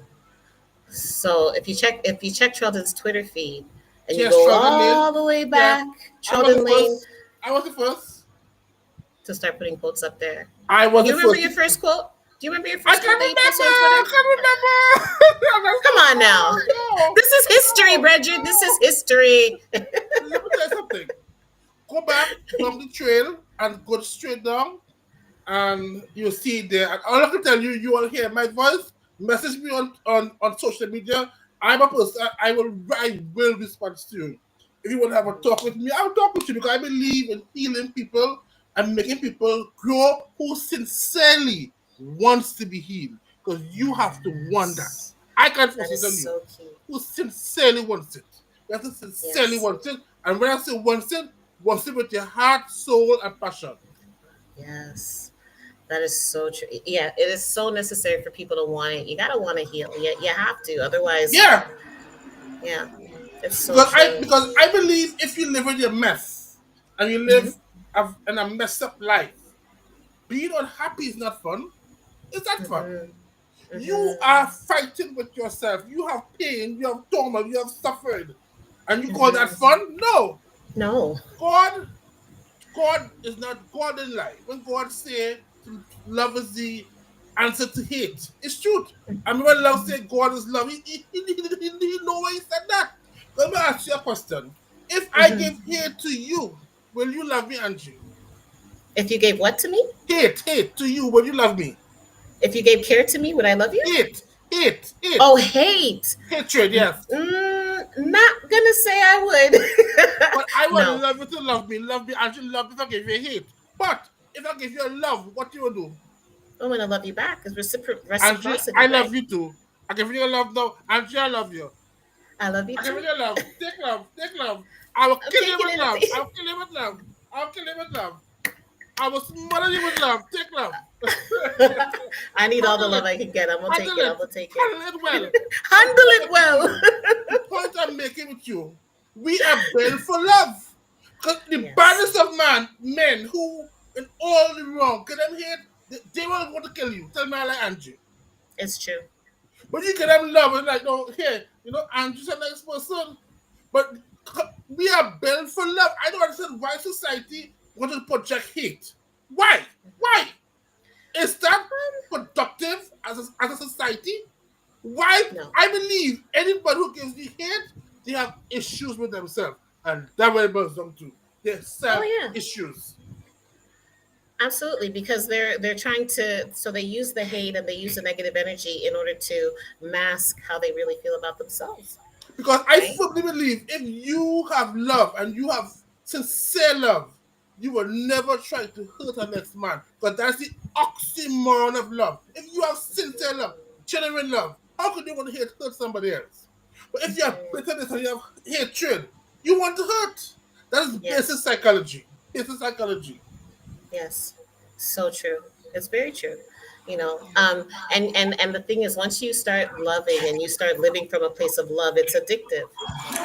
So if you check Treldon's Twitter feed and you Yes, go Treldon Layne. all the way Yes. back, I was the Treldon Layne, first. I was the first. to start putting quotes up there. I was Do the you remember first. your first quote? Do you remember your I first quote can't that you posted remember. on I Twitter? can't remember. That's Come so on now. no, This is history, no, Bridget. This is no. history. Let me tell you something. Go back down the trail and go straight down, and you'll see it there. And all I can tell you, you will hear my voice. Message me on social media. I'm a person. I will respond to you. If you want to have a talk with me, I'll talk with you because I believe in healing people and making people grow who sincerely wants to be healed. Because you have to want that. Yes. I can't force That is it on you. so key. Who sincerely wants it. You have to sincerely Yes. want it. And when I say wants it with your heart, soul, and passion. Yes. That is so true. Yeah, it is so necessary for people to want it. You gotta want to heal. You have to. Otherwise, Yeah, yeah, it's so because I true. because I believe if you live in your mess and you Mm-hmm. live in a messed up life, being unhappy is not fun. It's not fun. Mm-hmm. You Mm-hmm. are fighting with yourself. You have pain. You have trauma. You have suffered, and you call that Mm-hmm. fun? No. No. God, God is not God in life. When God say love is the answer to hate, it's truth. I mean, when love say God is love, he know why he said that. Let me ask you a question. If I give Mm-hmm. hate to you, will you love me, Angie? If you gave what to me? Hate to you, will you love me? If you gave care to me, would I love you? Hate, Oh, hate. hatred, yes. Not gonna say I would. But I will No, love you to love me, Angie, love me if I give you hate. But if I give you love, what you will do? I'm gonna love you back because Angie, reciprocity, I right? love you too. I give you love now. Angie, I love you. I love you I give too. you love. Take love. Take love. I will I'm kill you taking with love. anything. I'll kill you with love. I'll kill you with love. I will smother you with love. Take love. I need all the Handle love it. I can get. I'm gonna take Handle it. I'm it. gonna take it. Handle it well. The Handle point it I'm making well. with the point I'm making with you, we are built for love. Because the Yes, baddest of men who in all the wrong, can them hate, they will want to kill you. Tell me I like Angie. it's true. But you can have love and like, no, here, Angie's a nice person. But we are built for love. I don't understand why society wants to project hate. Why? Why? Is that productive as a society? Why? No. I believe anybody who gives me hate, they have issues with themselves. And that's what it boils down to. Their Oh self yeah. issues. Absolutely, because they're trying to, so they use the hate and they use the negative energy in order to mask how they really feel about themselves, Because I right? firmly believe if you have love and you have sincere love, you will never try to hurt a next man. Because that's the oxymoron of love. If you have sincere love, genuine love, how could you want to hurt somebody else? But if you have Mhm. bitterness and you have hatred, you want to hurt. That is basic Yes, psychology. Basic psychology. yes, so true. It's very true. And the thing is, once you start loving and you start living from a place of love, it's addictive.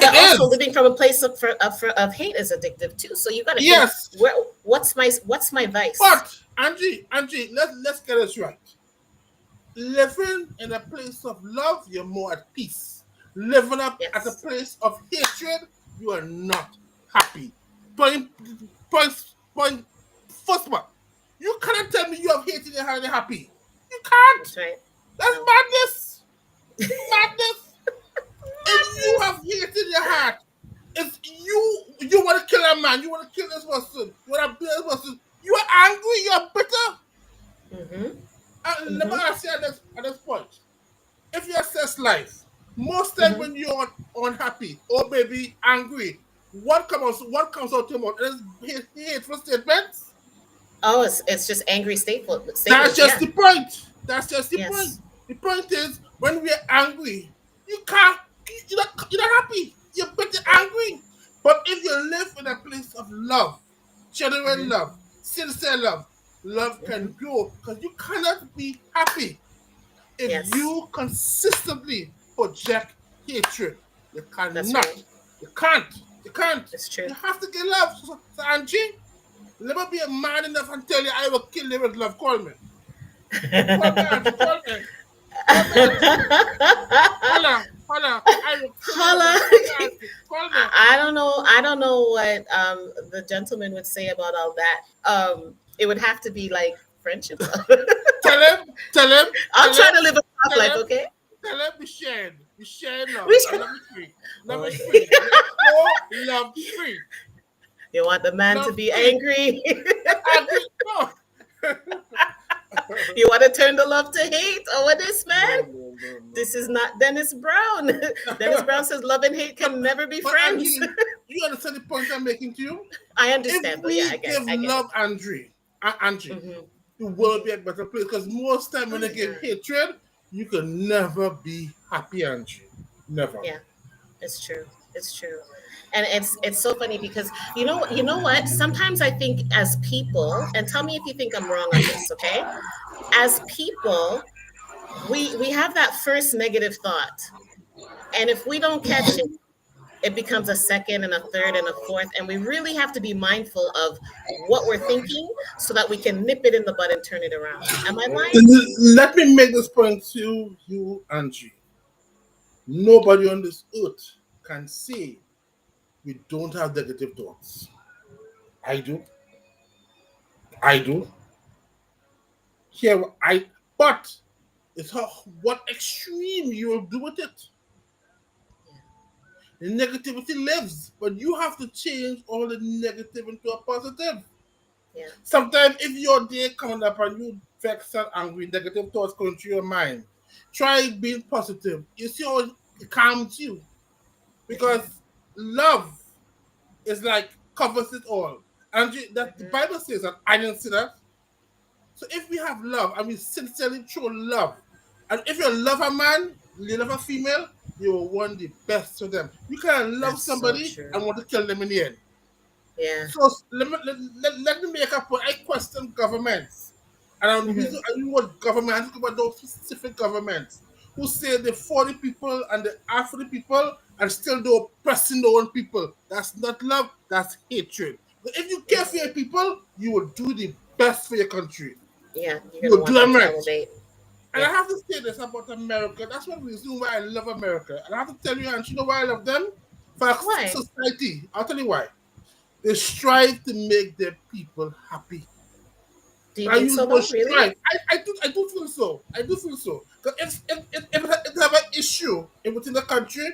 It But also is. living from a place of hate is addictive too. So you got to think, Yes. what's my vice? But Angie, let's get this right. Living in a place of love, you're more at peace. Living up at a Yes. place of hatred, you are not happy. Point, point, first one. You cannot tell me you have hate in your heart and you're happy. You can't. That's right. That's No. madness. Madness. If you have hate in your heart, if you want to kill a man, you want to kill this person, you want to kill this person, you are angry, you are bitter. Mm-hmm. Let me Mm-hmm. ask you at this point. If you assess life, most time Mm-hmm. when you're unhappy or maybe angry, what comes out your mouth? It is hateful statements. Oh, it's just angry That's statements. just Yeah. the point. That's just the point. Yes. The point is when we're angry, you can't you're not happy. You're bitter Right. angry. But if you live in a place of love, genuine Mm-hmm. love, sincere love, love Mm-hmm. can grow because you cannot be happy if Yes. you consistently project hatred. You That's cannot. right. You can't. You can't. It's true. You have to get love. So Angie, let me be a man enough and tell you I will kill you with love. Call me. Call me, Angie. Call me. Call me, Angie. Holla. Holla. I will kill you with Holla. love. Call me, Angie. Call me. I don't know. I don't know what the gentleman would say about all that. It would have to be like friendship love. Tell him. Tell him. I'll Tell try him. to live a soft Tell life, him. okay? Tell him we shared. We shared love. We And love is free. Love is okay. free. Let's go. Love free. You want the man to Love be free. angry. Angie, no. You want to turn the love to hate. Oh, what is man? No, no, no, no, This is not Dennis Brown. Dennis Brown no. says love and hate but can never be but friends. Angie, you understand the point I'm making to you? I If understand, though. Yeah, I we get it. give I get it. love, Angie, Mm-hmm. the world be a better place. Because most time when Oh they give yeah, hatred, you can never be happy, Angie. Never. yeah. It's true. It's true. And it's so funny because you know what? Sometimes I think as people, and tell me if you think I'm wrong on this, okay? As people, we have that first negative thought. And if we don't catch it, it becomes a second and a third and a fourth. And we really have to be mindful of what we're thinking so that we can nip it in the bud and turn it around. Am I lying? Let me make this point to you, Angie. Nobody on this earth can say we don't have negative thoughts. I do. I do. Here, but it's how what extreme you will do with it. The negativity lives, but you have to change all the negative into a positive. Yeah. Sometimes if your day coming up and you vex and angry, negative thoughts going through your mind, try being positive. You see how it calms you. Mm-hmm. Because love is like covers it all. And that the Mm-hmm. Bible says that I didn't see that. So if we have love and we sincerely show love, and if you love a man, you love a female, you will want the best for them. You can't love That's so somebody true. and want to kill them in the end. Yeah. So let me make a point. I question governments. And the Mm-hmm. reason I use what government, I talk about those specific governments who say they're for the people and they're after the people and still they're oppressing their own people. That's not love, that's hatred. But if you care for your people, you will do the best for your country. Yeah. You're You gonna will do want them them to right. elevate. And I Yeah. have to say this about America. That's one reason why I love America. And I have to tell you, and you know why I love them? For Why? society, I'll tell you why. They strive to make their people happy. Do you I think use so, the word though? Really? strive. I do feel so. I do feel so. Because if have an issue in within the country,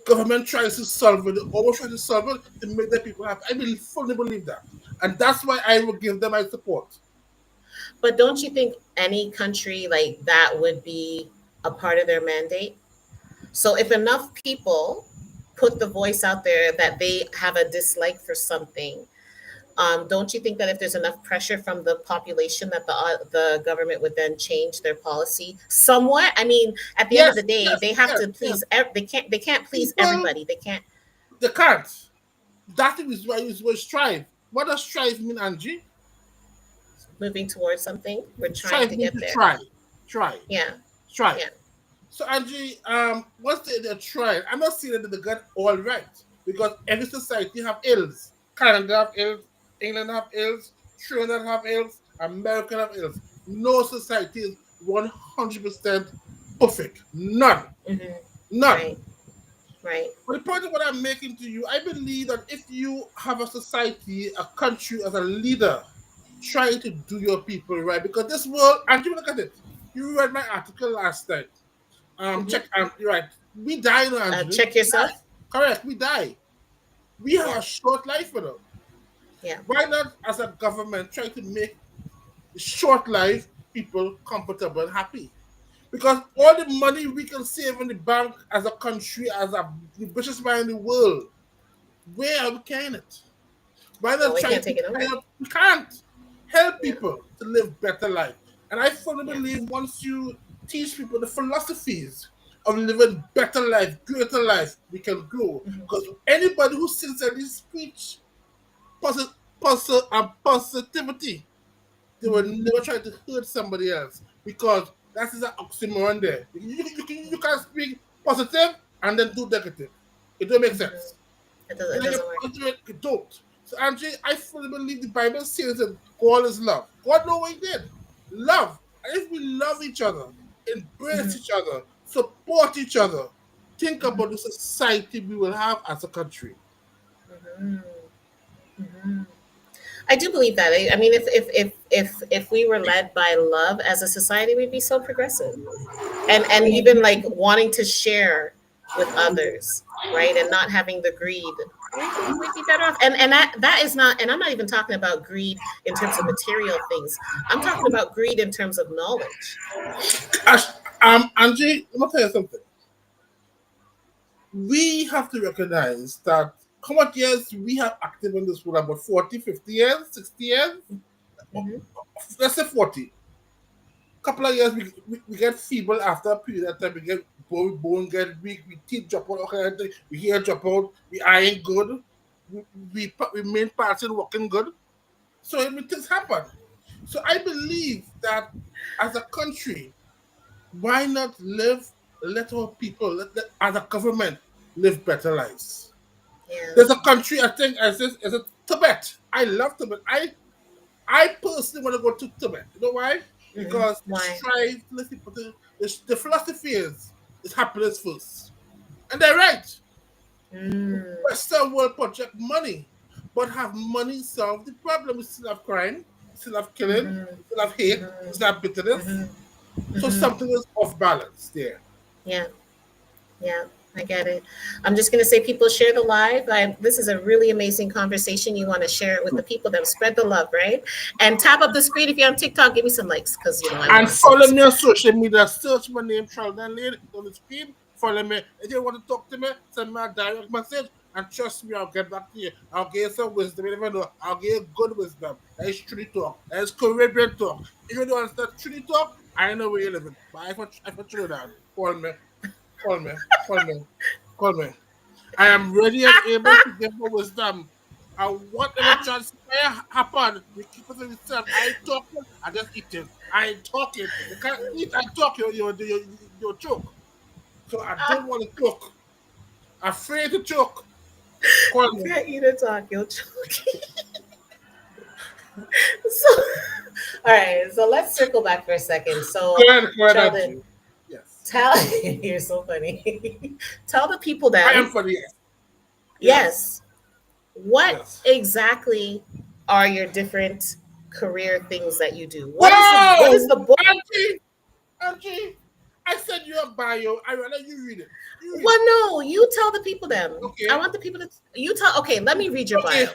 government tries to solve it, always try to solve it to make the people happy. I really fully believe that. And that's why I will give them my support. But don't you think any country like that would be a part of their mandate? So if enough people put the voice out there that they have a dislike for something, don't you think that if there's enough pressure from the population that the government would then change their policy somewhat? I mean, at the end of Yes, the day, yes, they have yes, to yes. please. They can't please People, everybody. They can't. they can't. That is why it's word strive. What does strive mean, Angie? Moving towards something, we're trying Strive to means get to there. try. Try. Yeah, Try. yeah. So Angie, what's the try? I'm not saying that they got all right because every society have ills. Canada have ills, England have ills, Trinidad have ills, America have ills. No society is 100% perfect. None. Hmm. None. Right, right. But the point of what I'm making to you, I believe that if you have a society, a country as a leader, try to do your people right because this world, and you look at it. You read my article last night. Hmm. Check. You're right. We die, no, Angela. Check We die. yourself. Correct. We die. We have Yeah, a short life with them. yeah. Why not, as a government, try to make short life people comfortable and happy? Because all the money we can save in the bank as a country, as a the richest man in the world, where are we carrying it? Why Well, not we try can't to take it nowhere. help? We can't help Yeah, people to live better life. And I fully yeah. believe once you teach people the philosophies of living better life, greater life, we can grow. Hmm. Because anybody who sits at this speech and positivity, they will Hmm. never try to hurt somebody else because that is an oxymoron there. You can't speak positive and then do negative. It don't make Hmm. sense. It doesn't. And It like a doesn't work. ultimate adult. So Andre, I fully believe the Bible says that God is love. God know what he did. Love. And if we love each other, embrace Hmm. each other, support each other, think Hmm. about the society we will have as a country. Hmm. Hmm. I do believe that. I mean, if we were led by love as a society, we'd be so progressive, and even like wanting to share with others, right, and not having the greed. We'd be better off. And that is not. And I'm not even talking about greed in terms of material things. I'm talking about greed in terms of knowledge. Ash, Angie, let me tell you something. We have to recognize that how much years we have active in this world, about 40, 50 years, 60 years? Hmm. Let's say 40. Couple of years we get feeble after a period of time. We get bone get weak, we teeth drop out, okay, we hair drop out, we eye ain't good, we main parts ain't working good. So things happen. So I believe that as a country, why not let our people, as a government, live better lives? Yeah. There's a country I think as a Tibet. I love Tibet. I personally want to go to Tibet. You know why? Hmm. Because they Why? strive to let people to, the philosophy is happiness first. And they're right. Mm. Western world project money, but have money solve the problem? We still have crime, we still have killing, Hmm. we still have hate, we Hmm. still have bitterness. Hmm. So Hmm. something is off balance there. Yeah. Yeah, I get it. I'm just going to say, people share the live. This is a really amazing conversation. You want to share it with the people that spread the love, right? And tap up the screen if you're on TikTok. Give me some likes because I And want to see follow this. me on social media. Search my name, Treldon Layne, on the screen. Follow me. If you want to talk to me, send me a direct message. And trust me, I'll get back to you. I'll give you some wisdom. You never know. I'll give you good wisdom. That is true talk. That is Caribbean talk. If you don't understand true talk, I know where you live. But if I true that, call me. Call me. Call me. Call me. I am ready and able to give my wisdom. And whatever transpire happen, you keep it to yourself. I ain't talking, I just eating. I ain't talking. You can't eat and talk, you choke. So I don't want to choke. Afraid to choke. Call If me. you're eating talk, you'll choke. So, all right. So let's circle back for a second. So, Go ahead, Sheldon, Angie. Yes. tell you're so funny. Tell the people I am then. for the yes. Yes. Yes. What Yes. exactly are your different career things that you do? What is Wow! the book? Auntie! Auntie! I sent you a bio. I rather you read it. You read Well, it. no, you tell the people them. I Okay. want the people to you tell. Okay, let me read your Okay. bio.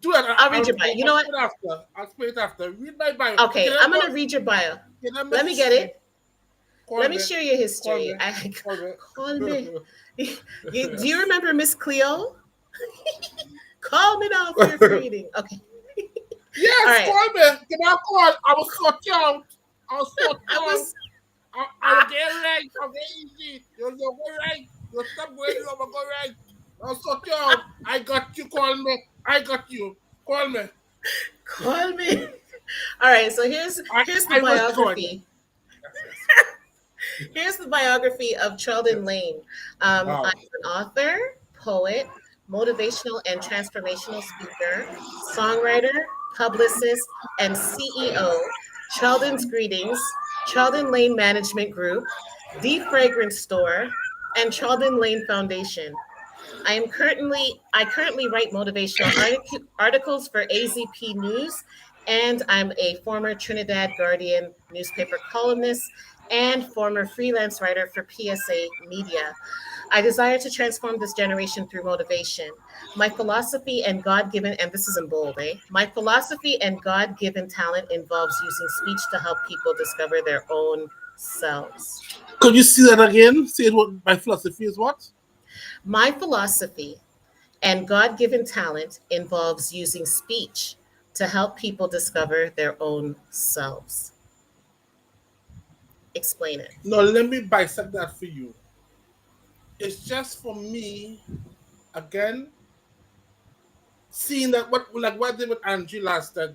Do that. I'll read your bio. You I'll know what? explain after. I'll explain it after. Read my bio. Okay, Can I, I'm gonna read your bio. can I Let me get history? it. Call Let me me. share your Call me. history. I Call me. call me. Do you remember Miss Cleo? Call me now for your free reading. Okay. All Yes, right. call me. Can I call? I will sort you out. I'll sort you I out. was I will get right. I'll get easy. You'll go right. You'll stop going. You will go right. I'll sort you out. I got you. Call me. I got you. Call me. call me. All right. So here's the I was going. Yes, biography. yes, yes. Here's the biography of Treldon Yes. Layne. I'm Wow. an author, poet, motivational and transformational speaker, songwriter, publicist, and CEO. Treldon's Greetings, Treldon Layne Management Group, The Fragrance Store, and Treldon Layne Foundation. I currently write motivational articles for AZP News, and I'm a former Trinidad Guardian newspaper columnist and former freelance writer for PSA Media. I desire to transform this generation through motivation. My philosophy and God given, and this is in bold, My philosophy and God given talent involves using speech to help people discover their own selves. Could you see that again? See what my philosophy is what? My philosophy and God given talent involves using speech to help people discover their own selves. Explain it. No, let me bisect that for you. It's just for me, again, seeing that what I did with Angie last time,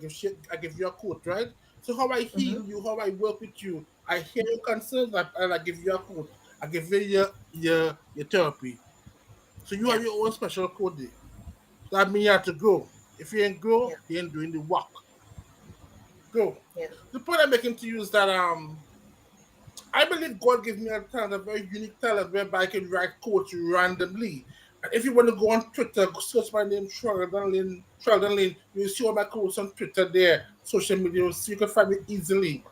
I give you a quote, right? So how I Mm-hmm. heal you, how I work with you, I hear your concerns and I give you a quote. I give you your therapy. So you Yeah, have your own special code there. So that means you have to grow. If you ain't grow, yeah, you ain't doing the work. Go. yeah, The point I'm making to you is that I believe God gave me a talent, a very unique talent, whereby I can write quotes randomly. And if you want to go on Twitter, search my name, Treldon Layne, you'll see all my quotes on Twitter there, social media, so you can find me easily.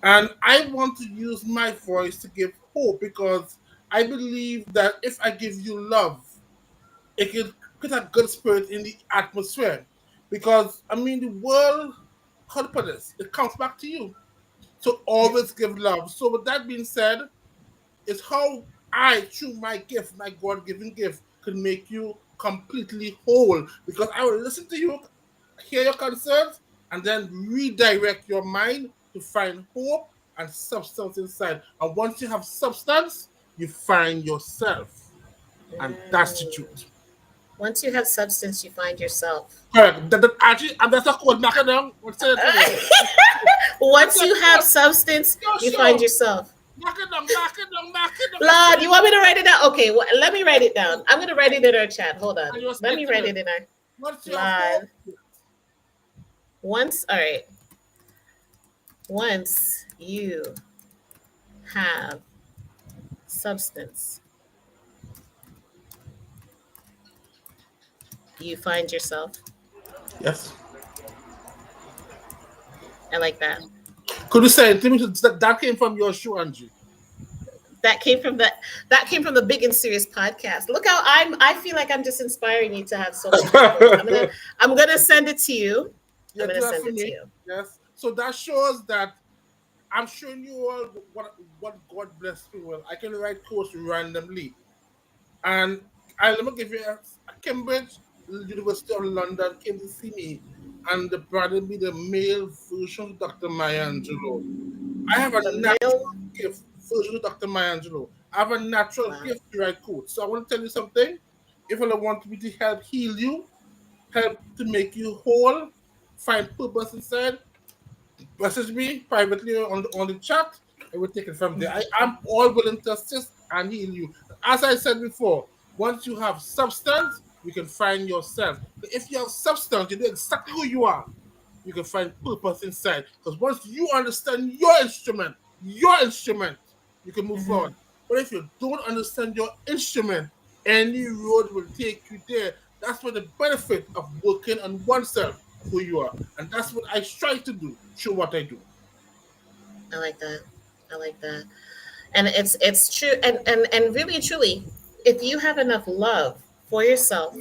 And I want to use my voice to give hope because I believe that if I give you love, it can put a good spirit in the atmosphere. Because, I mean, the world, how to put this, it comes back to you. So yeah. always give love. So with that being said, it's how I, through my gift, my God-given gift, can make you completely whole. Because I will listen to you, hear your concerns, and then redirect your mind to find hope and substance inside. And once you have substance, you find yourself. And that's the Mm. truth. Once you have substance, you find yourself. Correct. Actually, and that's a quote. Knock it down. What's it again? That's Once a you have quote. substance, Yo, you find sure. yourself. Knock it down, knock it down, knock it down. I Lord, you said, want me to write it down? Okay, well, let me write it down. I'm going to write it in our chat. Hold on. and you'll Let stick me to write it. it in our What's your hope? Lord. All right. Once you have substance, you find yourself. Yes. I like that. Could you say to me that came from your show, Angie? That came from the Big and Serious podcast. Look how I feel like I'm just inspiring you to have so much more quotes. I'm gonna send it to you. I'm Yeah, do gonna that send for it to me. you. Yes. So that shows that I'm showing you all what God blessed me with. I can write quotes randomly. And let me give you Cambridge, University of London came to see me and they brought me the male version of Dr. Maya Angelou. I have a The natural male. gift, version of Dr. Maya Angelou. I have a natural Wow. gift to write quotes. So I want to tell you something. If I want me to help heal you, help to make you whole, find purpose inside, message me privately on the chat, and we'll take it from there. I am all willing to assist and heal you. As I said before, once you have substance, you can find yourself. If you have substance, you know exactly who you are. You can find purpose inside. Because once you understand your instrument, you can move Mm-hmm. forward. But if you don't understand your instrument, any road will take you there. That's what the benefit of working on oneself, who you are. And that's what I try to do through what I do. I like that. I like that. And it's true, and really and truly, if you have enough love for yourself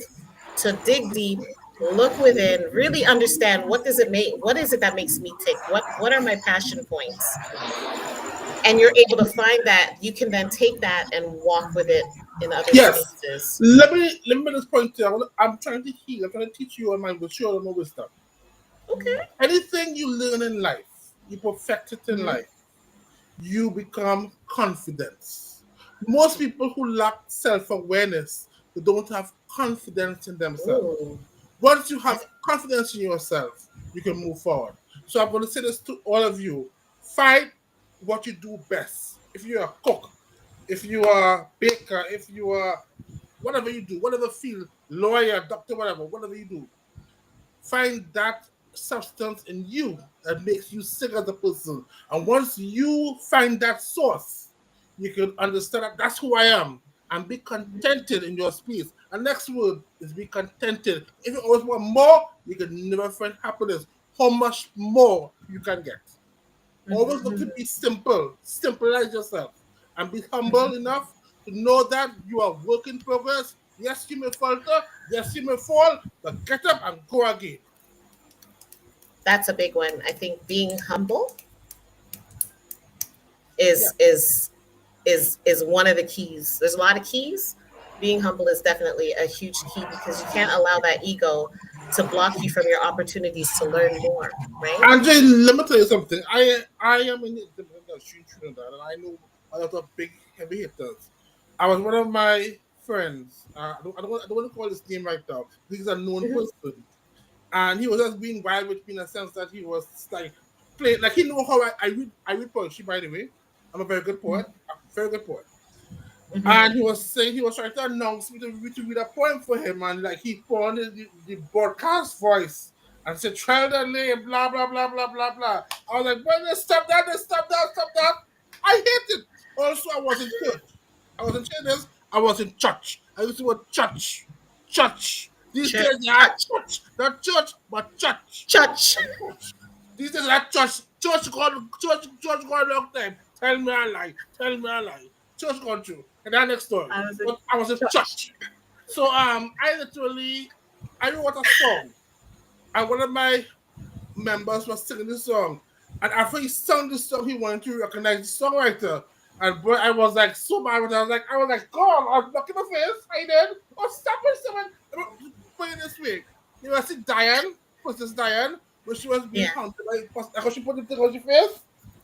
to dig deep, look within, really understand what is it that makes me tick, what are my passion points, and you're able to find that, you can then take that and walk with it in other Yes. spaces. Let me just point out. I'm trying to heal. I'm trying to teach you on my show my wisdom. Okay. Anything you learn in life, you perfect it in Hmm. life. You become confidence. Most people who lack self-awareness, they don't have confidence in themselves. Ooh. Once you I have confidence in yourself, you can move forward. So I'm going to say this to all of you. Find what you do best. If you're a cook, if you are a baker, if you are whatever you do, whatever field, lawyer, doctor, whatever you do, find that substance in you that makes you sick as a person. And once you find that source, you can understand that that's who I am and be contented in your space. And next word is be contented. If you always want more, you can never find happiness. How much more you can get. Always look to Mhm. be simple. Simplify yourself and be humble Mhm. enough to know that you are work in progress. Yes, you may falter. Yes, you may fall, but get up and go again. That's a big one. I think being humble Yeah. is one of the keys. There's a lot of keys. Being humble is definitely a huge key, because you can't allow that ego to block you from your opportunities to learn more, right? Andre, let me tell you something. I am in the industry in Trinidad, and I know a lot of big heavy hitters. I was one of my friends. I don't want to call his name right now. He's a known Mhm. person, and he was just being wild with me in a sense that he was like playing like he know how I read poetry. By the way, I'm a very good poet, a very good poet. Mhm. And he was saying he was trying to announce me to read a poem for him, and like he put on the broadcast voice and said Treldon Layne, blah blah blah blah blah blah. I was like, brother, stop that, stop that, stop that. I hate it. Also, I was in church. I was in church. I was in church. I used the word church. Church. These Church, days, yeah, church, church. Not church, but church. church. Church. These days, that church. Church gone a long time. Tell me a lie. Tell me a lie. Church gone through. And that next story. I was in But I was in church. church. So I know what a song. And one of my members was singing this song. And after he sung this song, he wanted to recognize the songwriter. And boy, I was like so mad. I was like, God, I was blocking my face. I did. Oh, stop it, someone. Put it this way. You know, I see Diane, Princess Diane, when she was being Yeah. haunted by how she put the thing on her face.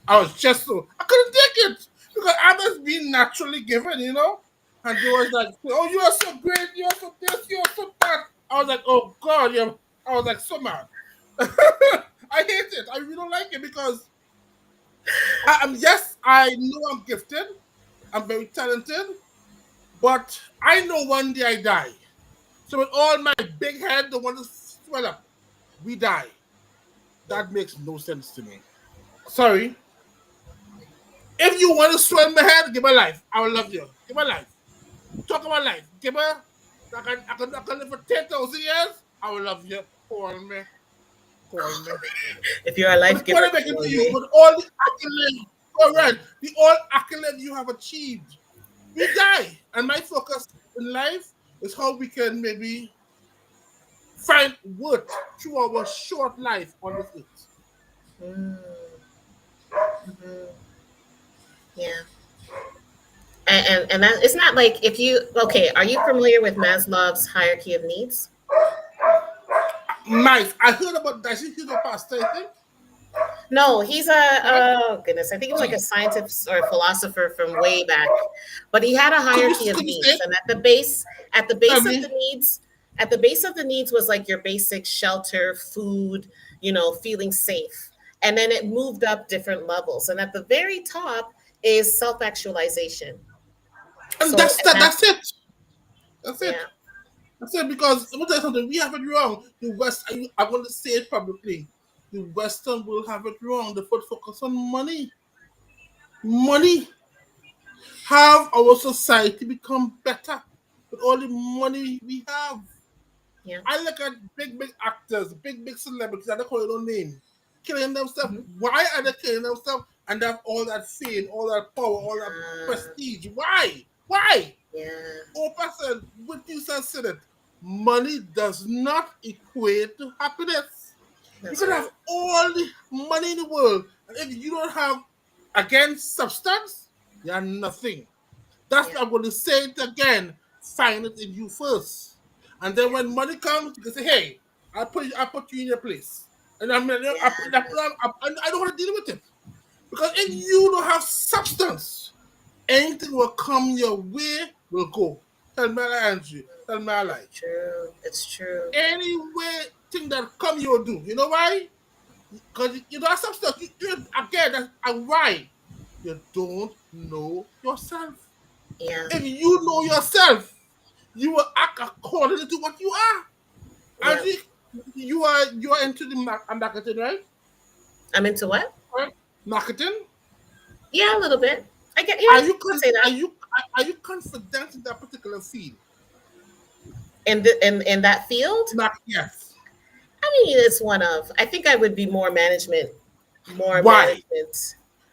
I was just so I couldn't take it because I was being naturally given, you know. And they was like, "Oh, you are so great. You are so this. You are so that." I was like, "Oh God, yeah." I was like so mad. I hate it. I really don't like it because yes, I know I'm gifted. I'm very talented, but I know one day I die. So with all my big head, the one to swell up, we die. Yeah. That makes no sense to me. Sorry. If you want to swell my head, give me life. I will love you. Give me life. Talk about life. Give me. I can live for 10,000 years. I will love you. Call me. Call me. If you're a But life the point giver, I'm making call to you, me. with all the accolades, correct, the all accolades you have achieved, we die. And my focus in life is how we can maybe find worth through our short life on this earth. Mm. Mhm. Yeah. And that, it's not like, if you, okay, are you familiar with Maslow's hierarchy of needs? Nice. I heard about that. He's a pastor, I think. No, he's a, Correct? oh goodness, I think he was like a scientist or a philosopher from way back. But he had a Could you hierarchy of could you say needs, it? and at the Tell base of the me. needs, at the base of the needs was like your basic shelter, food, feeling safe. And then it moved up different levels. And at the very top is self-actualization. And So, and that's that's, it. That's it. yeah. That's it. Because let me tell you something. We have it wrong. I'm going to say it publicly. The Western will have it wrong. They put focus on money. Money. Have our society become better with all the money we have. Yeah. I look at big actors, big celebrities, and they call it no name, killing themselves. Hmm. Why are they killing themselves? And they have all that fame, all that power, all that prestige. Why? Why? Yeah. Oh, person, what you said it. Money does not equate to happiness. You That's can have right. all the money in the world, and if you don't have, again, substance, you're nothing. That's Yeah. why I'm going to say it again. Find it in you first. And then Yeah. when money comes, you can say, hey, I put you in your place. And Yeah. I don't want to deal with it. Because if you don't have substance, anything will come your way will go. Tell me I Andrew. Tell me I It's lie. true. It's true. Any way thing that come you will do. You know why? Because you don't have substance. Again, that's why you don't know yourself. Yeah. If you know yourself, you will act according to what you are. Yeah. Andrew, you are into the marketing, right? I'm into what? Right? Marketing. Yeah, a little bit. I get. Yeah, Are I you say are that. you are you confident in that particular field? In that field, Not yes. I mean, it's one of. I think I would be more Why? management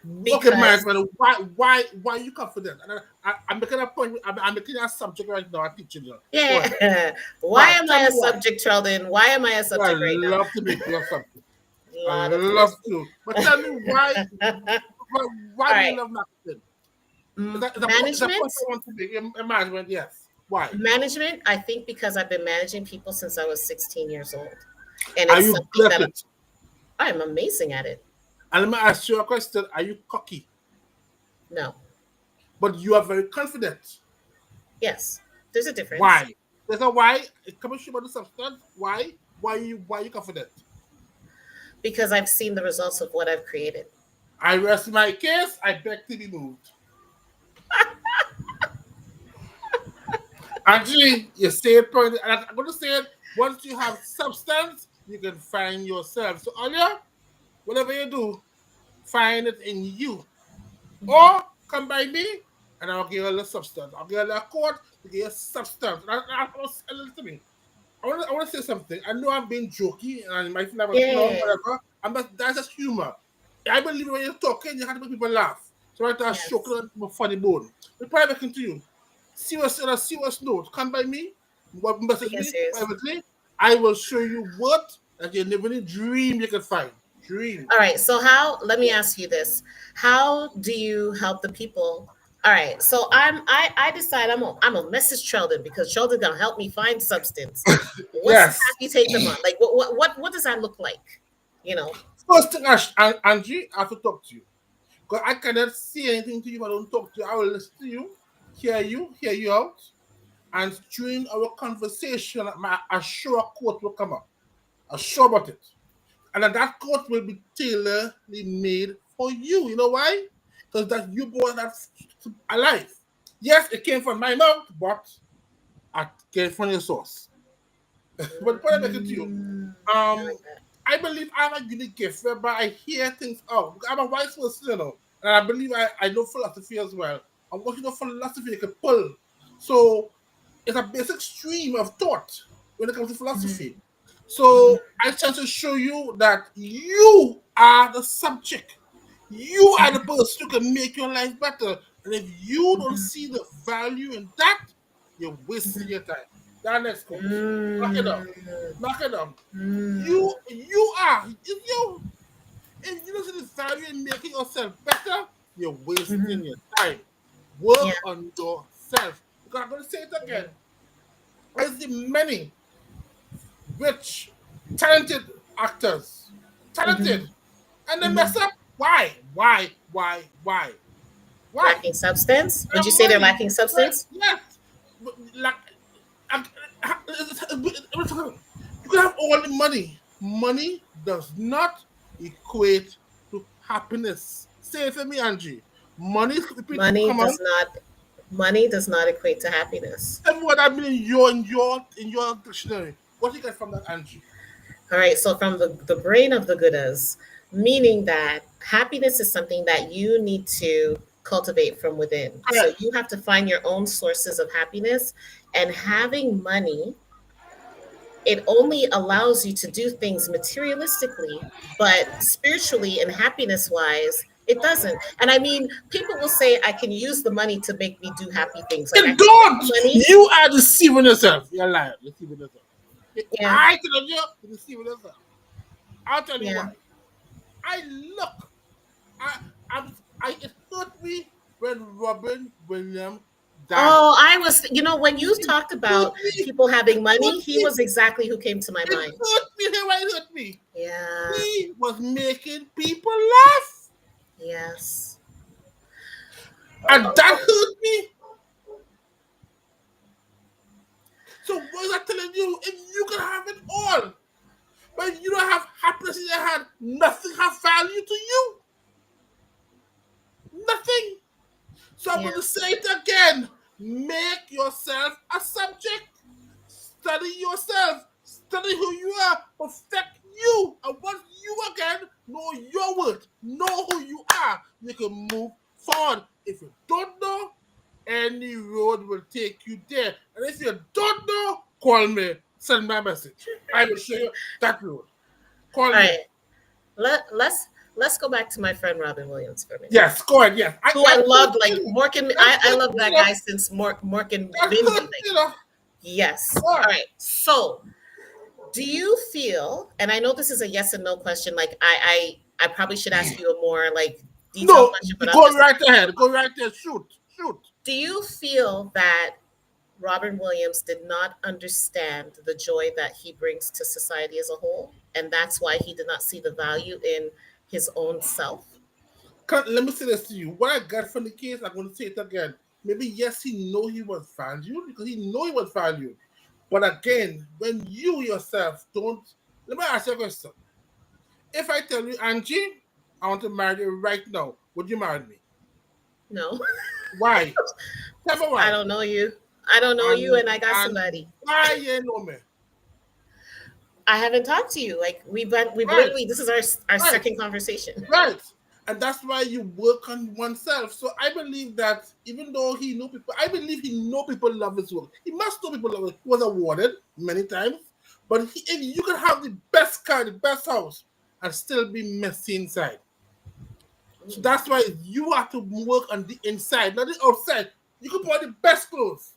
Okay, because management. Why are you confident? And I'm making a point. I'm making a subject right now. I'm teaching you. Go ahead. yeah. Why Why? am Tell I me a why. subject, Treldon? Why am I a I subject right now? love to make you a subject. A I lot of love this. to. But tell me why. Why, All why do you right. love marketing? Is a point I Management. want to make. Management, yes. Why? Management. I think because I've been managing people since I was 16 years old, and Are it's you something good at that it? I'm amazing at it. And let me ask you a question. Are you cocky? No. But you are very confident. Yes. There's a difference Why? There's a why. Come and show about the substance. Why? Why are you confident? because I've seen the results of what I've created. I rest my case. I beg to be moved. Actually, you say it point. And I'm going to say it. Once you have substance, you can find yourself. So, Alia, whatever you do, find it in you. Mhm. Or come by me and I'll give you a little substance. I'll give you a little quote to give you substance. Listen to me. I want to say something. I know I'm being jokey and it might feel like Yeah. whatever. That's just humor. I believe when you're talking, you have to make people laugh. So right now, Yes. joking on funny bone. Reply back to you. Serious on a serious note. Come by me, message Being me serious. privately. I will show you what that you never even dream you can find. Dream. All right. So how? Let me ask you this: how do you help the people? All right. So I decide I'm a message Sheldon because Sheldon's gonna help me find substance. What's the Yes. path you take them on? Like what does that look like? You know. First thing, Angie, I have to talk to you. Because I cannot say anything to you if I don't talk to you. I will listen to you, hear you out. And during our conversation, a sure quote will come up. I'm sure about it. And then that quote will be tailored made for you. You know why? Because that you brought that alive. Yes, it came from my mouth, but I came from your source. But the point I'm making to you, I um, like that. I believe I'm a unique gift whereby I hear things out. I'm a wise person, you know, and I believe I know philosophy as well. And what you know philosophy you can pull. So it's a basic stream of thought when it comes to Mhm. philosophy. So I try to show you that you are the subject. You are the person who can make your life better. And if you don't Mhm. see the value in that, you're wasting Mhm. your time. That next quote. Knock it down. Mm. Knock it down. Mm. You are if you don't see the value in making yourself better, you're Mhm. wasting your time. Work Yeah. on yourself. Because I'm gonna say it again. Mhm. I see many rich, talented actors. Mhm. Talented. And they mess Mhm. up. Why? Why? Why? Lacking substance? They Would have you say they're money. lacking Right? substance? Yes. But like you can have all the money. Money does not equate to happiness. Say it for me, Angie. Money, repeat, Money come on. does not money does not equate to happiness. Tell me what I mean in your dictionary. What do you get from that, Angie? All right, so from the brain of the Buddhas, meaning that happiness is something that you need to cultivate from within. So Correct. you have to find your own sources of happiness, and having money it only allows you to do things materialistically, but spiritually and happiness wise, it doesn't. And I mean, people will say, I can use the money to make me do happy things. Like I You can take don't. the money. You are deceiving yourself. You're lying. Deceiving yourself. Yeah, I tell you, you're deceiving yourself. I'll tell you yeah. why. I look. I, it hurt me when Robin Williams died. Oh, I was, when you It talked hurt about me. people It having hurt money, he me. was exactly who came to my It mind. hurt me. Hey, why it hurt me? Yeah, He was making people laugh. yes. And that Oh, hurt me. So what was I telling you? If you can have it all, but you don't have happiness in your hand, nothing have value to you. Nothing. So I'm yeah. going to say it again. Make yourself a subject. Study yourself. Study who you are. Perfect you. And once you again know your worth, know who you are, you can move forward. If you don't know, any road will take you there. And if you don't know, call me. Send me a message. I will show you that road. Call All me. right. Let's go back to my friend Robin Williams for a minute. Yes, go ahead. Yes. Who I That hurt loved, like me. Mork and That I hurt love me, that guy since Mork and That Mindy. hurt Like, me, yes. Go All on. right. So, do you feel? And I know this is a yes and no question. Like, I probably should ask you a more like detailed No, question, but I'm go just. right ahead. Go right there. Shoot. Shoot. Do you feel that Robin Williams did not understand the joy that he brings to society as a whole, and that's why he did not see the value in his own self? Let me say this to you. What I got from the case, I'm going to say it again. Maybe yes, he know he was valued because he know he was valued. But again, when you yourself don't, let me ask you a question. If I tell you, Angie, I want to marry you right now, would you marry me? No, Why? Tell me I why. don't know you. I don't know you, And and I got and somebody. why you know me? I haven't talked to you. Like we've Right, literally, this is our right. second conversation. Right. And that's why you work on oneself. So I believe that even though he know people, I believe he know people love his work. He must know people love it. He was awarded many times. But if you can have the best car, the best house, and still be messy inside. So that's why you have to work on the inside, not the outside. You can put on the best clothes.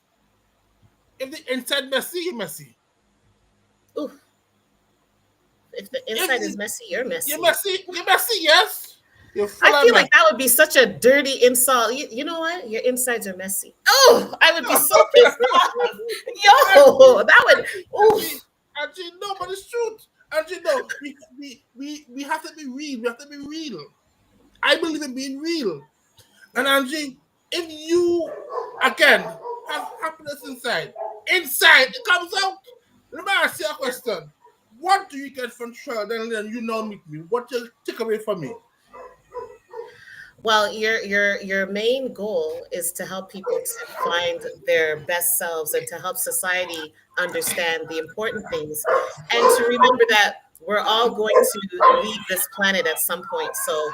If the inside messy, you're messy. Ooh, if the If inside is messy, you're messy. you're messy, yes. You're full I of feel mess. like that would be such a dirty insult. You know what? Your insides are messy. Oh, I would be so pissed off. Yo, that would. Actually, Oof. actually, no, but it's truth. Actually, no, we have to be real. We have to be real. I believe in being real. And Yeah. Angie, if you again have happiness inside it comes out. Let me ask you a Yeah. question. What do you get from Treldon Layne? You now meet me. What you take away from me? Well, your main goal is to help people to find their best selves and to help society understand the important things and to remember that we're all going to leave this planet at some point. So,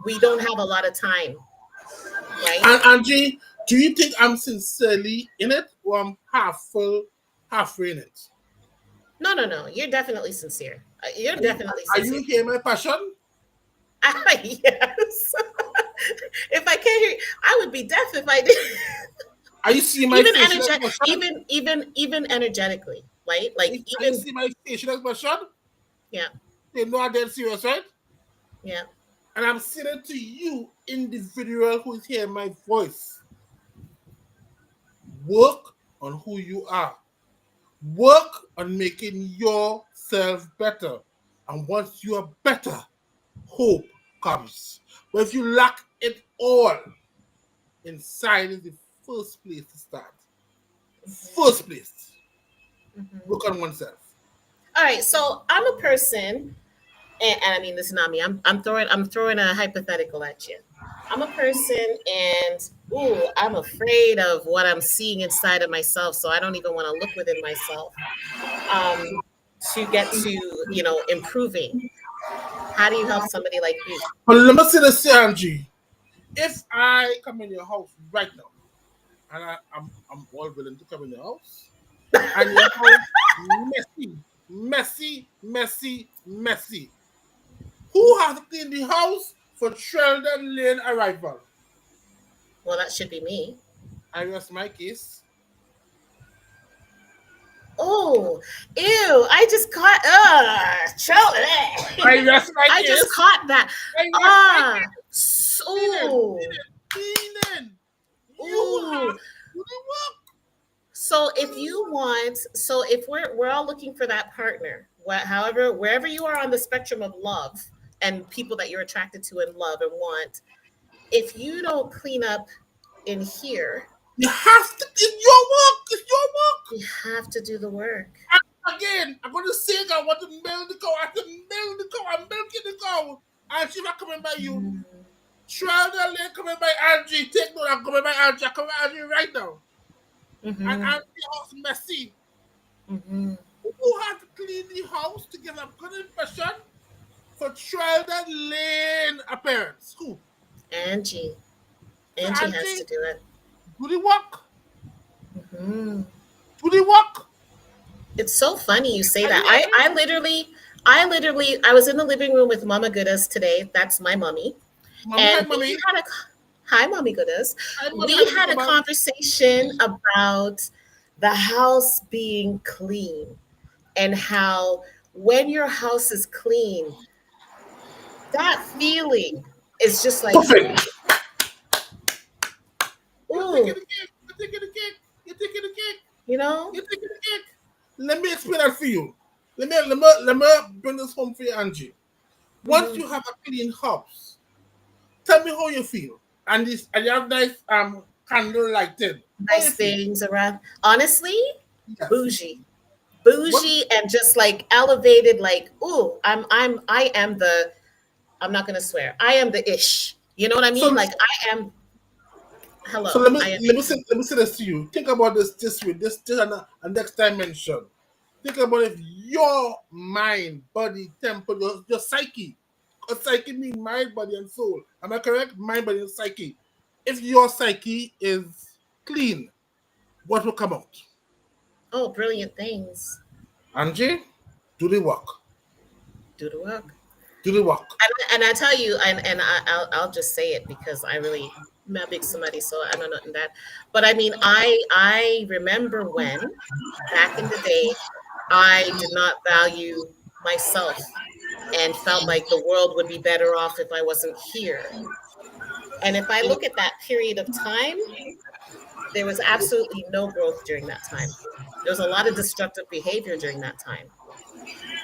we don't have a lot of time, right? And Angie, do you think I'm sincerely in it or I'm half full, halfway in it? No, no, no. You're definitely sincere. You're Are you, definitely are sincere. you hearing my passion? Yes. If I can't hear, I would be deaf if I did. Are you seeing my Even facial expression? even energetically, right? Like Are you even, seeing my facial expression? yeah, They know I'm dead serious, right? yeah. And I'm saying it to you, individual who is hearing my voice. Work on who you are. Work on making yourself better. And once you are better, hope comes. But if you lack it all, inside is the first place to start. First place. Hmm. Work on oneself. All right. So I'm a person, and I mean this is not me. I'm throwing a hypothetical at you. I'm a person, and ooh, I'm afraid of what I'm seeing inside of myself. So I don't even want to look within myself. Um, to get to improving. How do you help somebody like you? But let me say this, Angie. If I come in your house right now, and I'm all willing to come in your house, and your house messy, messy, messy, messy. Who has to clean the house for Treldon Layne arrival? Well, that should be me. I rest my case. Oh, ew! I just caught. I Charlie. rest my I just case. caught that. I rest my Ah, case. Cleaning, ooh, cleaning. You ooh. have to do the work. So if we're all looking for that partner, however, wherever you are on the spectrum of love and people that you're attracted to and love and want, if you don't clean up in here, You have to. It's your work. It's your work. you have to do the work. Again, I'm going to say I want to milk the cow. I have to milk the cow. I'm milking the cow. And she's not coming by you. Mm-hmm. Treldon Layne coming by Angie. Take note. I'm coming by Angie. I'm coming by Angie right now. And Mm-hmm. Angie house messy. Mm-hmm. Who have to clean the house to give a good impression for Treldon Layne appearance? Who? Angie. So Angie has to Angie, do it. do the work. Hmm. Do the work. It's so funny you say Are that. you hearing? I was in the living room with Mama Goodas today. That's my mommy. Mommy, hi, And we mommy. had a, hi, Mommy Goodas. Hi, mommy. We Hi, had a mama. conversation about the house being clean and how when your house is clean, that feeling is just like, Perfect. You're taking ooh, the cake. You're taking the cake. You're taking the cake. you know? You're taking the cake. Let me explain that for you. Let me bring this home for you, Angie. Once Hmm. you have a clean house, tell me how you feel. And you have nice candle lighted. How you Nice feel? things around. Honestly, Yes. bougie. What? Bougie and just like elevated, like, ooh, I am the, I'm not gonna swear. I am the ish. You know what I mean? So Like I am, so hello. let me I am let me say let me say this to you. Think about this way. This and next dimension. Think about if your mind, body, temple, your psyche. A psyche means mind, body, and soul. Am I correct? Mind, body, and psyche. If your psyche is clean, what will come out? oh, brilliant things. Angie, do the work. Do the work. Do the work. And I tell you, I'll just say it because I really I'm a big somebody, so I know nothing that. But I mean, I remember when back in the day, I did not value myself and felt like the world would be better off if I wasn't here. And if I look at that period of time, there was absolutely no growth during that time. There was a lot of destructive behavior during that time,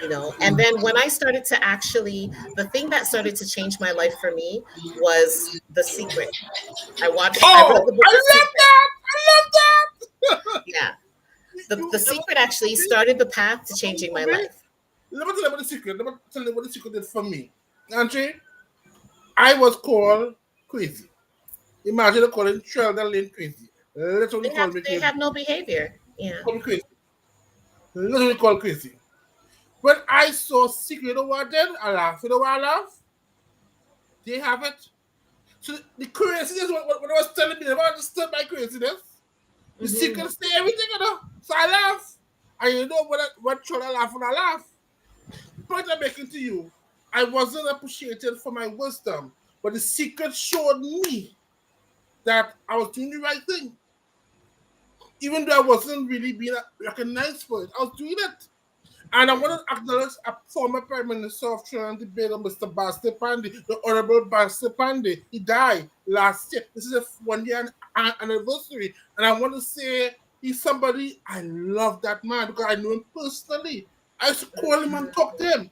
you know. And then when I started to actually, the thing that started to change my life for me was The Secret. I read Oh, the book I The love Secret. that. I love that. Yeah. you The ever Secret actually started the path to changing my me? life. Let me tell you about the secret. Let me tell you what the secret did for me. Angie, I was called crazy. Imagine they calling Treldon Layne crazy. Literally call me They crazy. have no behavior. Yeah. Call me crazy. Literally call crazy. When I saw secret, you know what I did? I laughed. You know what I laughed? They have it. So the craziness, what I was telling me, I understood my craziness. The Hmm. secret say everything, you know. So I laugh. And you know what should I laugh when I laugh? The point I'm making to you, I wasn't appreciated for my wisdom, but the secret showed me that I was doing the right thing. Even though I wasn't really being recognized for it, I was doing it. And I want to acknowledge a former Prime Minister of Trinidad and Tobago, Mr. Basti Pandey, the Honorable Basti Pandey. He died last year. This is a 1 year anniversary. And I want to say he's somebody, I love that man because I know him personally. I used to call him and talk to him.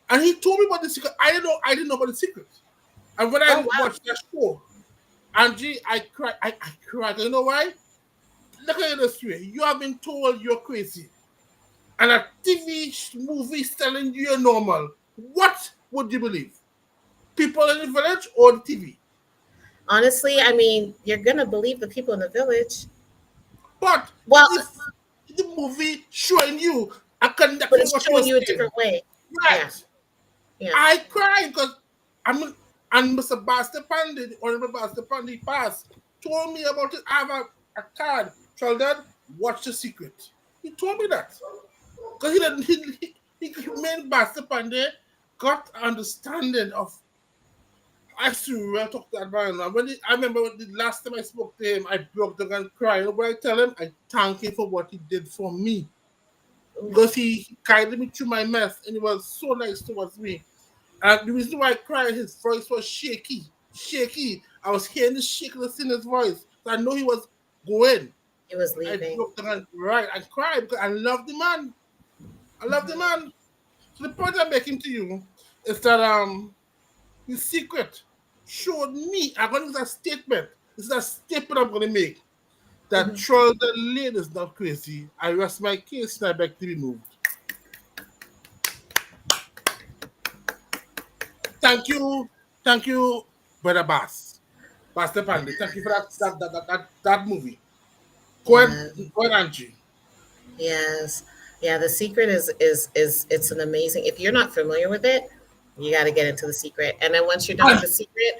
And he told me about the secret. I didn't know about the secret. And when Oh I wow. watched that show, Angie, I cried. I cried. You know why? Look at it this way. You have been told you're crazy and a TV movie is telling you you're normal, what would you believe? People in the village or the TV? Honestly, I mean, you're gonna believe the people in the village. But Well, if the movie showing you and but connecting it's what you're showing you a saying, different way. Yeah. right? Yeah. I cried because and Mr. Basti Pandey, the Honorable Basti Pandey passed, told me about it. I have a card. Sheldon, watch The Secret. He told me that. Because he didn't he made Basta Pandey got understanding of I swear talk to that man. And I remember the last time I spoke to him, I broke down and cried. You know what I tell him? I thank him for what he did for me. Ooh, Because he guided me through my mess and he was so nice towards me. And the reason why I cried, his voice was shaky. Shaky. I was hearing the shakiness in his voice. So I know he was going. he was I leaving. broke down and cried. I cried because I love the man. I love the man. So the point I'm making to you is that his secret showed me. I'm going to use a statement. This is a statement I'm going to make that Mhm. Treldon Layne is not crazy. I rest my case and I beg to be moved. Thank you, brother Bass Pandey. Thank you for that movie. Yeah. Go ahead, Angie. Yes. Yeah, the secret is it's an amazing. If you're not familiar with it, you got to get into the secret. And then once you're done with Ah, the secret,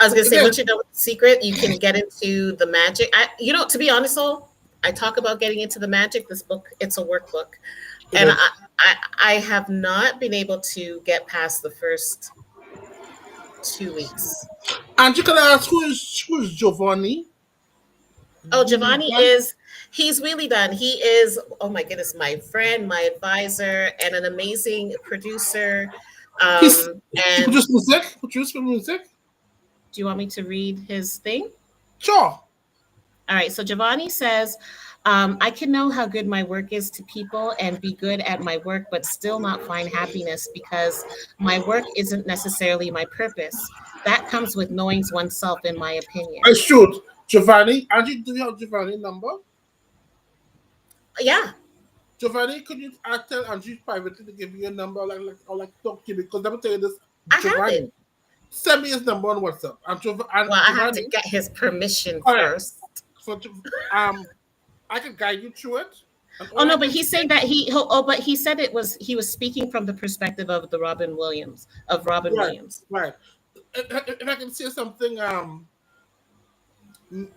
I was going to it say is. once you're done with the secret, you can get into the magic. To be honest though, I talk about getting into the magic. This book, it's a workbook. It And is. I have not been able to get past the first 2 weeks. Angie, can I ask who is Giovanni? Oh, Giovanni Wheelidon? is he's really done. He is, oh my goodness, my friend, my advisor, and an amazing producer. He's he And produced music. Produced music. do you want me to read his thing? Sure. All right. So Giovanni says, I can know how good my work is to people and be good at my work, but still not find happiness because my work isn't necessarily my purpose. That comes with knowing oneself, in my I opinion. should. Giovanni. Angie, do you have Giovanni number? Yeah, Giovanni, could you tell Angie privately to give you a number or like talk to you because let me tell you this, I have it. Giovanni. Send me his number on WhatsApp. And Well, I have to Giovanni, get his permission correct. first. So um I can guide you through it. And Oh all I no, but can he's say, saying that but he said he was speaking from the perspective of Robin right, Williams. right. If I can say something,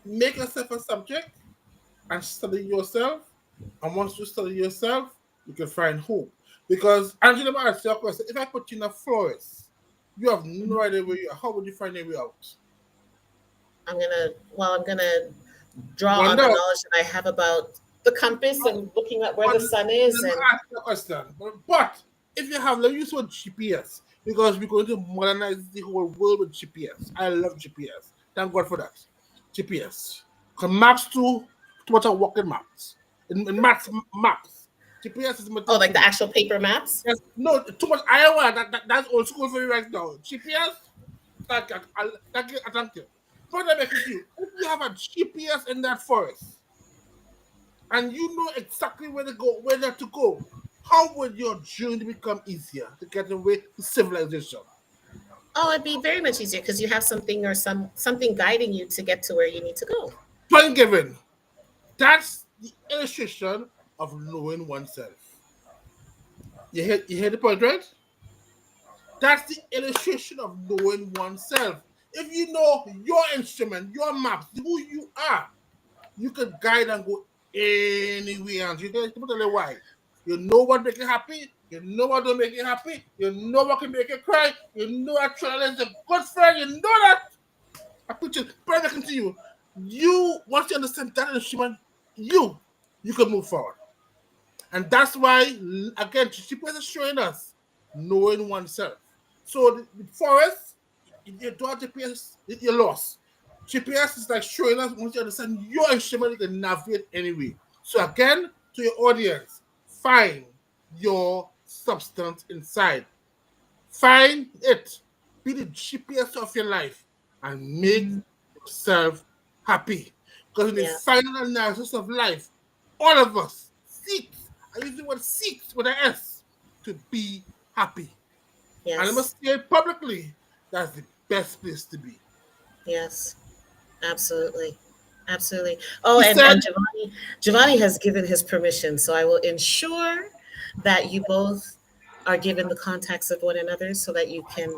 make yourself a subject and study yourself. And once you study yourself, you can find hope. Because Angela might ask you a question, if I put you in a forest, you have no idea where you are. How would you find your way out? I'm gonna draw on the Wonder. knowledge that I have about the compass and looking at where But the sun is let me and ask you a question. But if you have, let's use what GPS, because we're going to modernize the whole world with GPS. I love GPS. Thank God for that. GPS. Because maps too much are walking maps. In maps. GPS is my oh, thing like to the me. actual paper maps. Yes, no, too much Iowa. That's old school for you right now. GPS, thank you. Point I'm making to you. If you have a GPS in that forest, and you know exactly where to go, where not to go, how would your journey become easier to get away to civilization? Oh, it'd be very much easier because you have something or something guiding you to get to where you need to go. Point given. That's the illustration of knowing oneself. You hear the point, right? That's the illustration of knowing oneself. If you know your instrument, your maps, who you are, you can guide and go anywhere. And you can tell you why. You know what make you happy. You know what don't make you happy. You know what can make you cry. You know that Trello is a good friend. You know that. I put you perfect to you. You once you understand that instrument, you can move forward. And that's why again Chichipas is showing us knowing oneself. So the forest, you don't have GPS, you're lost. GPS is like showing us once you understand your instrument, you can navigate anyway. So again, to your audience, find your substance inside. Find it. Be the GPS of your life and make Mhm. yourself happy. Because in the Yeah. final analysis of life, all of us seek, I use the word seek with an S, to be happy. And I Yes. must say it publicly, that's the best place to be. Yes. Absolutely. Absolutely. Oh, He said, and Giovanni has given his permission, so I will ensure that you both are given the contacts of one another so that you can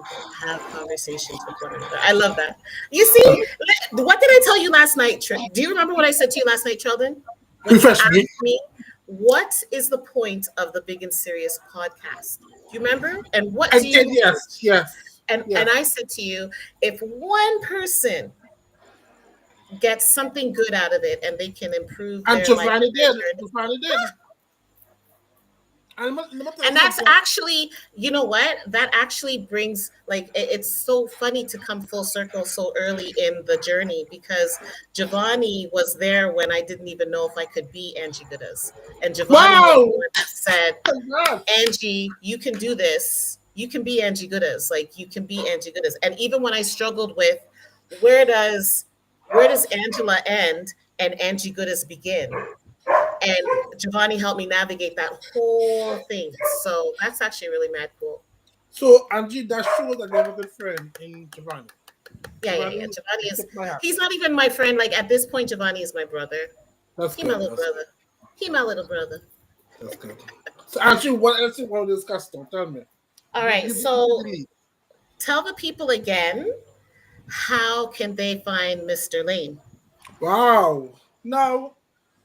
have conversations with one another. I love that. You see, what did I tell you last night? Do you remember what I said to you last night, Sheldon? when you Refresh me. asked me, what is the point of the Big and Serious podcast? Do you remember? And what I do said you yes, yes, and yes. I said to you, if one person gets something good out of it and they can improve And their life Giovanni and their did. journey. Giovanni did. And let me tell you And that's something. actually, you know what? That actually brings like it's so funny to come full circle so early in the journey because Giovanni was there when I didn't even know if I could be Angie Goodas. And Giovanni was the Wow! one that said, Congrats. Angie, you can do this. You can be Angie Goodas. Like you can be Angie Goodas. And even when I struggled with where does where does Angela end and Angie Goodas begin? And Giovanni helped me navigate that whole thing. So that's actually really mad cool. So, Angie, that shows that you have a good friend in Giovanni. Yeah. Giovanni, Giovanni I is took my hat. he's not even my friend. Like at this point, Giovanni is my brother. That's He my good. little brother. He my little brother. That's good. So, Angie, what else you want to discuss? Now? Tell me. All You, right. you, you So the lead. tell the people again, how can they find Mr. Lane? Wow. Now,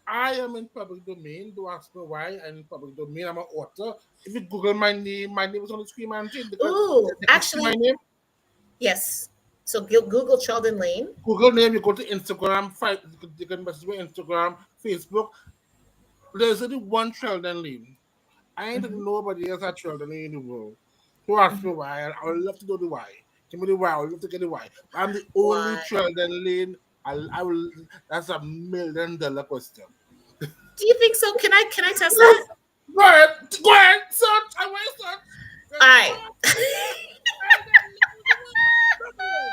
I am in public domain. Don't ask me why I'm in public domain. I'm an author. If you Google my name is on the screen, Angie. Ooh, They can see my actually, name. yes. So Google Treldon Lane. Google name, you go to Instagram, you can message me Instagram, Facebook. There's only one Treldon Layne. I ain't Mhm, nobody else at Treldon Layne in the world. Don't ask me mhm. why. I would love to know the why. Give me the why. I would love to get the why. But I'm the only Why? Treldon Layne. I will. That's $1 million question. Do you think so? Can I test that? Yes. Go ahead. Go ahead. Search. I want to search. All There's right. one Treldon Layne in the world.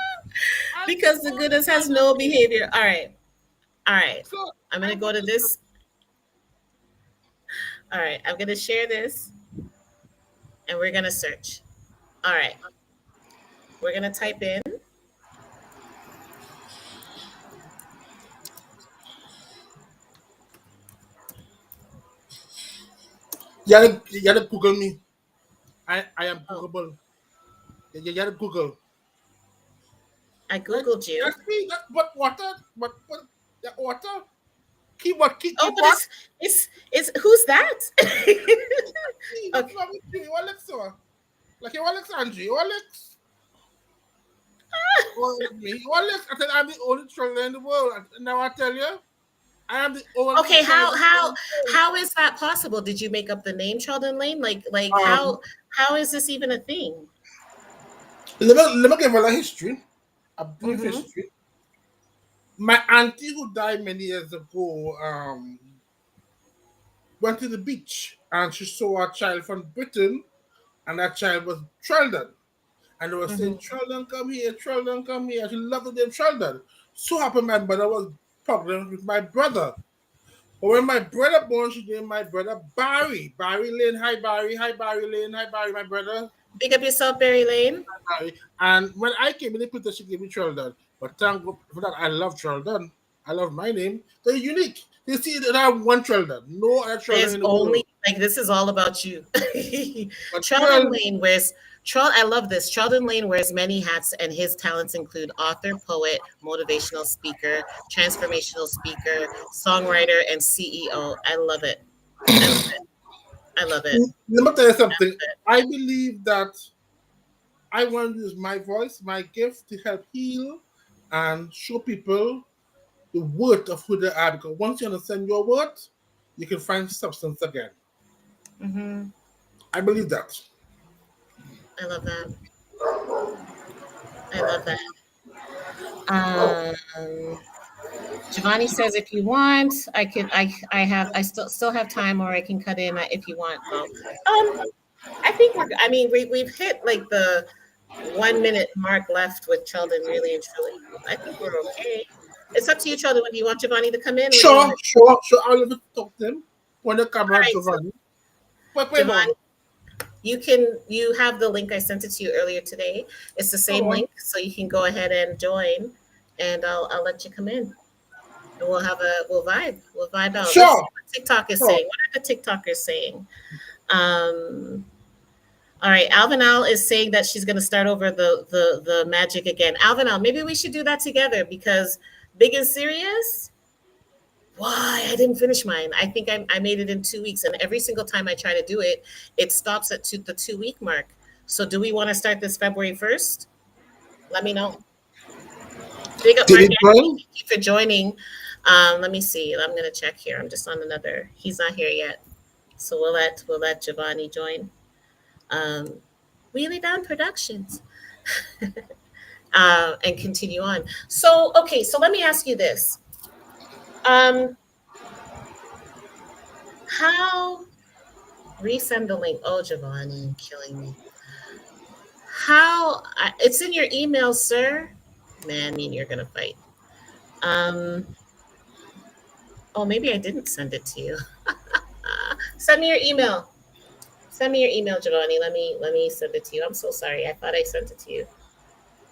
I'm the Because the only goodness has Treldon no Layne. behavior. All right. All right. So I'm gonna I'm go going to to search. this. All right. I'm gonna share this and we're gonna search. All right. We're gonna type in. You gotta Google me. I am Oh, Googleable. You gotta Google. I Right? googled you. That's me. But water. But the water. Keyboard. Oh, but Keyboard. it's who's that? See, what's Okay. wrong with you? You Alex, sir? Like you Alex Angie. You Alex. Or me. You Alex. I said I'm the only traveler in the world. And now I tell you, I am the only Okay, traveler how in the how world. how is that possible? Did you make up the name Sheldon Lane? Like Um, how is this even a thing? let me give you a history. A brief Mm-hmm. history. My auntie who died many years ago went to the beach and she saw a child from Britain and that child was Treldon. And they were saying, Mm-hmm. Treldon, come here, Treldon, come here. She loved the name Treldon. So happened my mother was pregnant with my brother. But when my brother born, she named my brother Barry. Barry Lane, hi Barry, hi Barry Lane, hi Barry, my brother. Big up yourself, Barry Lane. Barry. And when I came in the picture, she gave me Treldon. But thank God for that, I love Treldon. I love my name. They're unique. You see, there are one Treldon, no other Treldon There's in the only world. like this is all about you. But Sheldon Treldon, Lane wears I love this. Sheldon Lane wears many hats, and his talents include author, poet, motivational speaker, transformational speaker, songwriter, and CEO. I love it. I love it. I love it. let me tell you I something. love it. I believe that I want to use my voice, my gift to help heal and show people the worth of who they are. Because once you understand your worth, you can find substance again. Mm-hmm. I believe that. I love that. I love that. Um, Giovanni says, if you want, I could. I still have time, or I can cut in if you want, though. I think I mean, we've hit like the 1 minute mark left with Sheldon, really and truly. I think we're okay. It's up to you, Sheldon. Whether you want Giovanni to come in, what do you want Sure, to do? sure, sure. I'll let you talk to him. When the All camera, right, so Giovanni. Wait, Giovanni, hold. you have the link. I sent it to you earlier today. It's the Hold same on. link, so you can go ahead and join, and I'll let you come in. And we'll vibe out. Let's see Sure, what TikTok is sure. saying. What are the TikTokers saying? Um, all right, Alvinal is saying that she's going to start over the magic again. Alvinal, maybe we should do that together because big and serious. Why? I didn't finish mine. I think I made it in 2 weeks. And every single time I try to do it, it stops at the 2 week mark. So do we want to start this February 1st? Let me know. Big up Did Mark it Anthony. well? Thank you for joining. Let me see. I'm gonna check here. I'm just on another. He's not here yet. So we'll let Giovanni join. Um, Wheelidon Productions. And continue on. So okay, so let me ask you this. Um, how resend the link? Oh, Giovanni, killing me. It's in your email, sir. Man, me and you're gonna fight. Um, oh, maybe I didn't send it to you. Send me your email. Send me your email, Giovanni. Let me send it to you. I'm so sorry. I thought I sent it to you.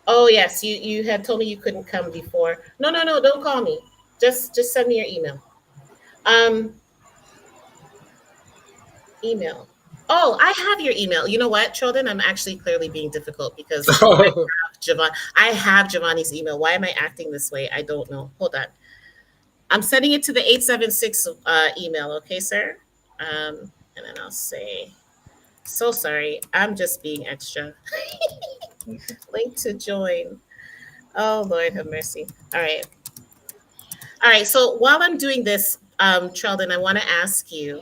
Oh yes, you had told me you couldn't come before. No, no, no, don't call me. Just send me your email. Um, email. Oh, I have your email. You know what, Treldon? I'm actually clearly being difficult because I have Giovanni's email. Why am I acting this way? I don't know. Hold on. I'm sending it to the 876 email, okay, sir? And then I'll say, so sorry. I'm just being extra. Link to join. Oh, Lord have mercy. All right. All right. So while I'm doing this, Treldon, I want to ask you,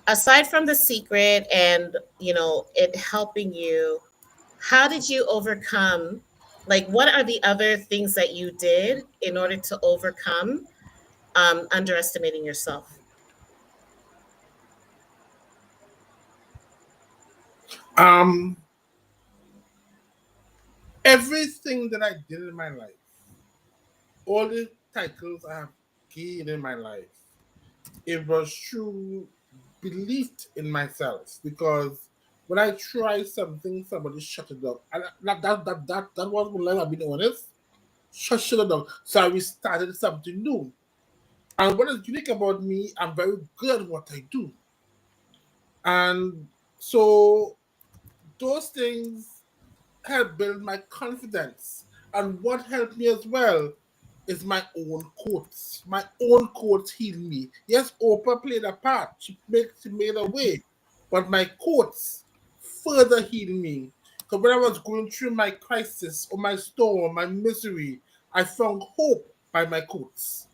aside from the secret and, it helping you, how did you overcome, like, what are the other things that you did in order to overcome underestimating yourself? Um, Everything that I did in my life, all the titles I have gained in my life, it was through belief in myself. Because when I try something, somebody shut it down. And that was one life I've been honest. Shut it down. So I restarted something new. And what is unique about me, I'm very good at what I do. And so those things help build my confidence. And what helped me as well is my own quotes. My own quotes heal me. Yes, Oprah played a part. She made a way. But my quotes further heal me. So when I was going through my crisis or my storm, my misery, I found hope by my quotes.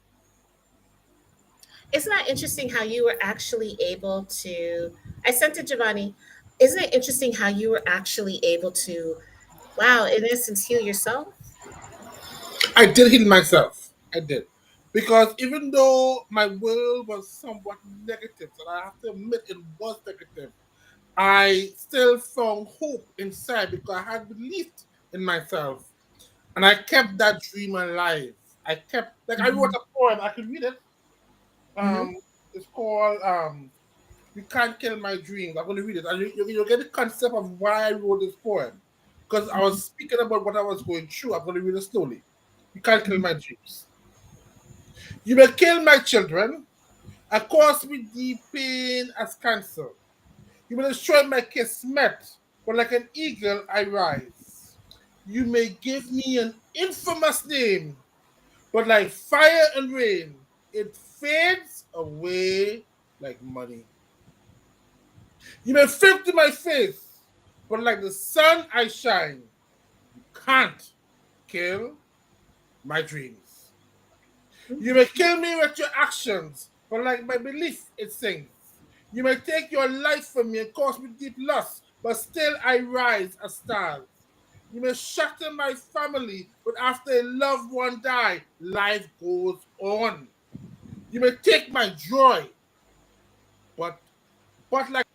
Isn't that interesting how you were actually able to? I sent it, Giovanni. Isn't it interesting how you were actually able to, wow, in essence, heal yourself? I did heal myself. I did. Because even though my world was somewhat negative, and I have to admit it was negative, I still found hope inside because I had believed in myself. And I kept that dream alive. I wrote Mm-hmm. a poem, I could read it. Mm-hmm. Um, it's called You Can't Kill My Dreams. I'm going to read it. And you'll get the concept of why I wrote this poem. Because I was speaking about what I was going through. I'm going to read it slowly. You can't kill my dreams. You may kill my children and cause me deep pain as cancer. You may destroy my kismet, but like an eagle I rise. You may give me an infamous name, but like fire and rain, it fades away like money. You may filter my face, but like the sun I shine. You can't kill my dreams. You may kill me with your actions, but like my belief, it sings. You may take your life from me and cause me deep loss, but still I rise as stars. You may shatter my family, but after a loved one die, life goes on. You may take my joy, but like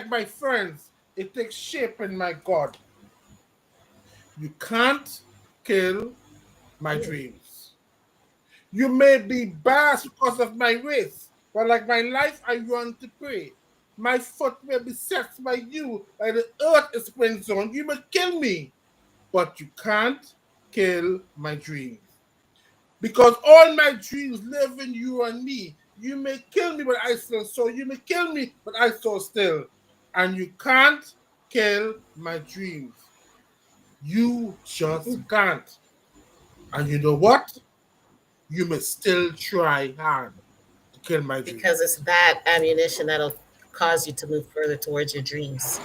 my friends, it takes shape in my God. You can't kill my Mm. dreams. You may be bashed because of my race, but like my life, I run to pray. My foot may be set by you, like the earth is springs on. You may kill me, but you can't kill my dreams. Because all my dreams live in you and me. You may kill me, but I still so. You may kill me, but I so still. And you can't kill my dreams. You just can't. And you know what? you may still try hard to kill my Because dreams. it's that ammunition that'll cause you to move further towards your dreams.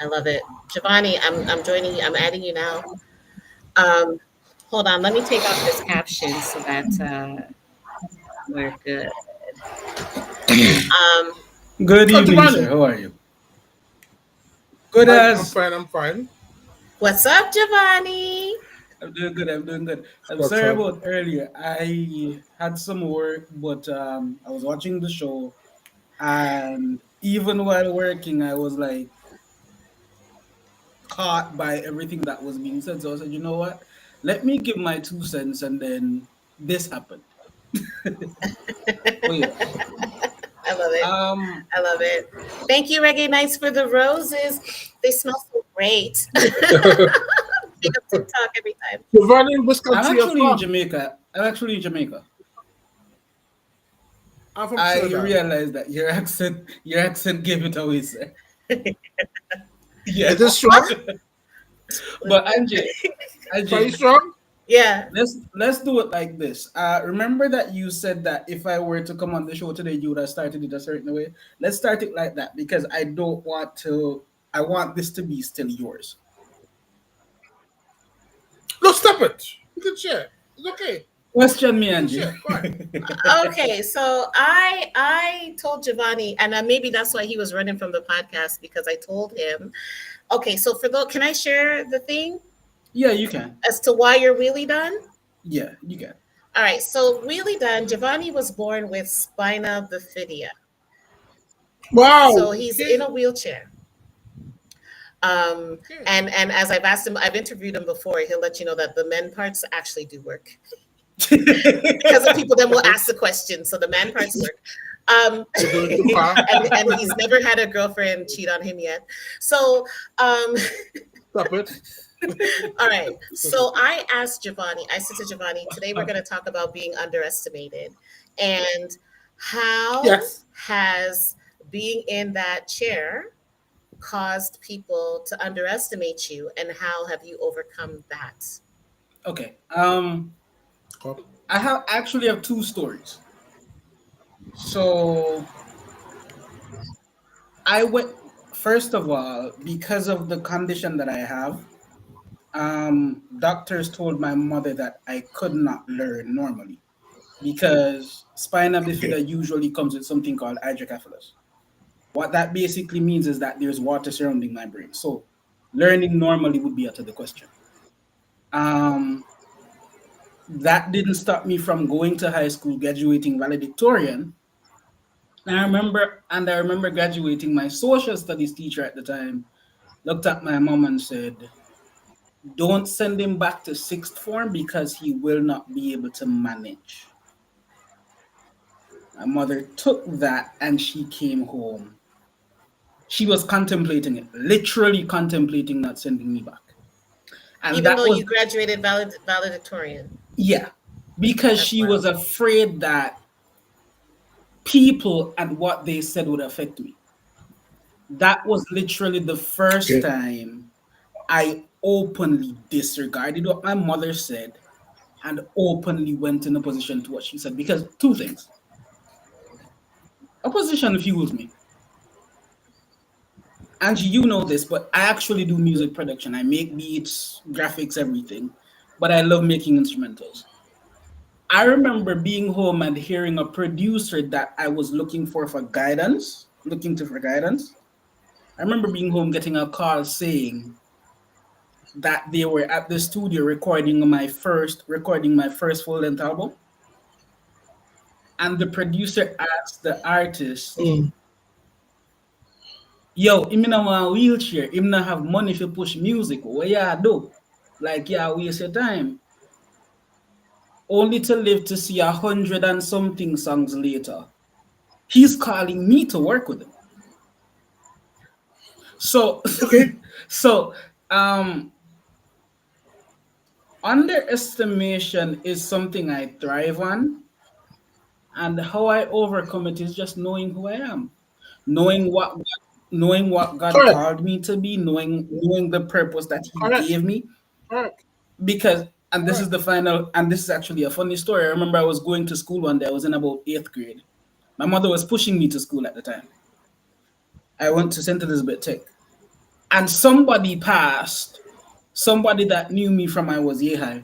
I love it. Giovanni, I'm joining you. I'm adding you now. Um, hold on. Let me take off this caption so that we're good. Um, Good Oh, evening, sir. Giovanni, How are you? Good I'm as fine. I'm fine. what's up, Giovanni? I'm doing good. I'm doing good. I'm What's sorry up? about earlier. I had some work, but I was watching the show, and even while working, I was like caught by everything that was being said. So I said, you know what? Let me give my 2 cents, and then this happened. Oh yes. I love it. Um. I love it. Thank you, Reggae Nights, for the roses. They smell so great. Big up TikTok every time. Giovanni, which I'm country you actually in from? Jamaica. I'm actually in Jamaica. I'm from I Trinidad. realized that your accent gave it away, sir. It Yes. is strong? But Angie, Very Angie, strong? Yeah. let's do it like this. Remember that you said that if I were to come on the show today, you would have started it a certain way. Let's start it like that because I don't want to. I want this to be still yours. No, stop it. You can share. It's okay. Question me, You can Angie. share. Go ahead. Okay, so I told Giovanni, and maybe that's why he was running from the podcast because I told him. Okay, so for the, can I share the thing Yeah, you can. as to why you're really done? Yeah, you can. All right, so really done. Giovanni was born with spina bifida, Wow. so he's in Okay. a wheelchair. Okay. And as I've asked him, I've interviewed him before. He'll let you know that the men parts actually do work because the people then will Okay. ask the question. So the man parts work. Um, You're going too far. and he's never had a girlfriend cheat on him yet. So Stop it. all right. So I asked Giovanni, I said to Giovanni, today we're going to talk about being underestimated and how Yes. has being in that chair caused people to underestimate you and how have you overcome that? Okay. Come. I have actually have two stories. So I went first of all because of the condition that I have. Doctors told my mother that I could not learn normally because spina Okay. bifida usually comes with something called hydrocephalus. What that basically means is that there's water surrounding my brain. So learning normally would be out of the question. Um, that didn't stop me from going to high school, graduating valedictorian. And I remember graduating. My social studies teacher at the time looked at my mom and said, "Don't send him back to sixth form because he will not be able to manage." My mother took that and she came home. She was contemplating it, literally contemplating not sending me back. And Even that though was, you graduated valedictorian. yeah, because That's she was wild. afraid that people and what they said would affect me. That was literally the first Okay. time I openly disregarded what my mother said and openly went in opposition to what she said. Because two things: opposition fuels me. Angie, you know this, but I actually do music production. I make beats, graphics, everything. But I love making instrumentals. I remember being home and hearing a producer that I was looking for guidance. I remember being home getting a call saying that they were at the studio recording my first full length album, and the producer asked the artist, Mm. "Yo, him in a wheelchair, him not have money to push music. What ya do? Like yeah, waste your time." Only to live to see 100 and something songs later, he's calling me to work with him. So, Okay. so um, underestimation is something I thrive on, and how I overcome it is just knowing who I am, knowing what God Correct. called me to be, knowing the purpose that He Correct. gave me. Correct. Because And this is the final, and this is actually a funny story. I remember I was going to school one day. I was in about 8th grade. My mother was pushing me to school at the time. I went to St. Elizabeth Tech, and somebody passed, somebody that knew me from I was year high,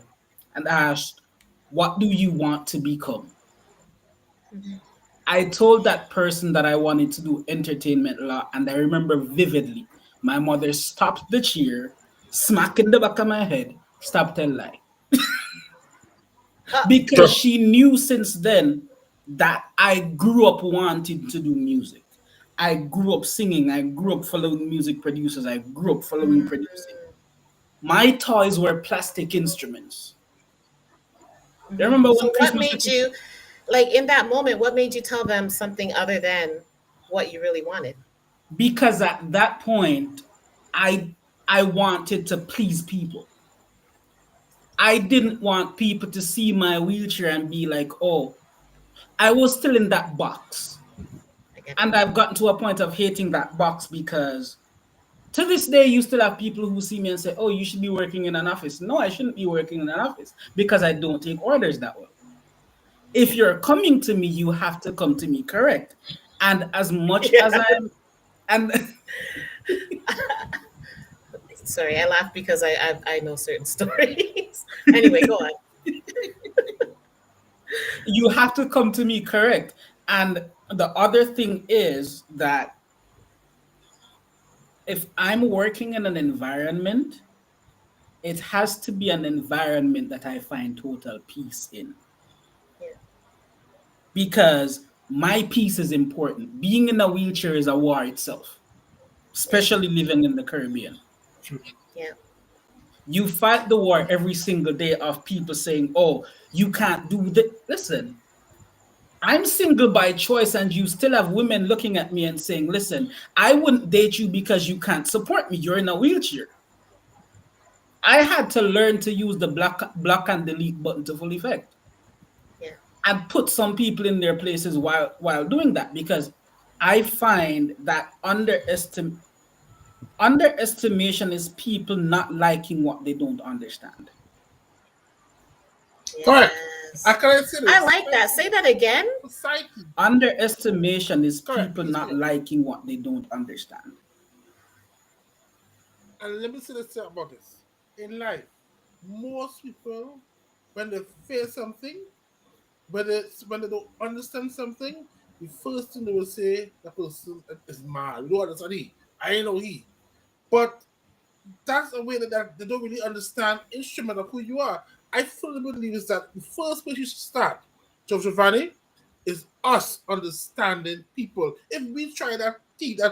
and asked, "What do you want to become?" Mhm. I told that person that I wanted to do entertainment law, and I remember vividly my mother stopped the chair, smacking the back of my head, stop tell lie. Uh, Because she knew since then that I grew up wanting to do music. I grew up singing, I grew up following music producers, I grew up following mm, producing. My toys were plastic instruments. You mhm. remember one So what Christmas we made put, you, like in that moment, what made you tell them something other than what you really wanted? because at that point I I wanted to please people. I didn't want people to see my wheelchair and be like, "Oh, I was still in that box." I get it. And I've gotten to a point of hating that box because to this day, you still have people who see me and say, "Oh, you should be working in an office." No, I shouldn't be working in an office because I don't take orders that well. If Yeah. you're coming to me, you have to come to me correct. And as much Yeah. as I'm, and Sorry, I laugh because I know certain stories. Anyway, go on. you have to come to me correct. And the other thing is that if I'm working in an environment, it has to be an environment that I find total peace in Yeah. because my peace is important. Being in a wheelchair is a war itself, Yeah. especially living in the Caribbean. Yeah. You fight the war every single day of people saying, "Oh, you can't do that." Listen, I'm single by choice, and you still have women looking at me and saying, "Listen, I wouldn't date you because you can't support me. You're in a wheelchair." I had to learn to use the block and delete button to full effect Yeah. and put some people in their places while doing that because I find that underestimation is people not liking what they don't understand. Correct. Yes. Can I say I this? like that. Say that again. Society. Underestimation is Correct. people Let me say not this. liking what they don't understand. And let me say this about this. In life, most people, when they face something, when they don't understand something, the first thing they will say, that person is mad. You don't understand he. I ain't know he. But that's a way that they don't really understand instrument of who you are. I fully believe is that the first place you should start, Giovanni, is us understanding people. If we try that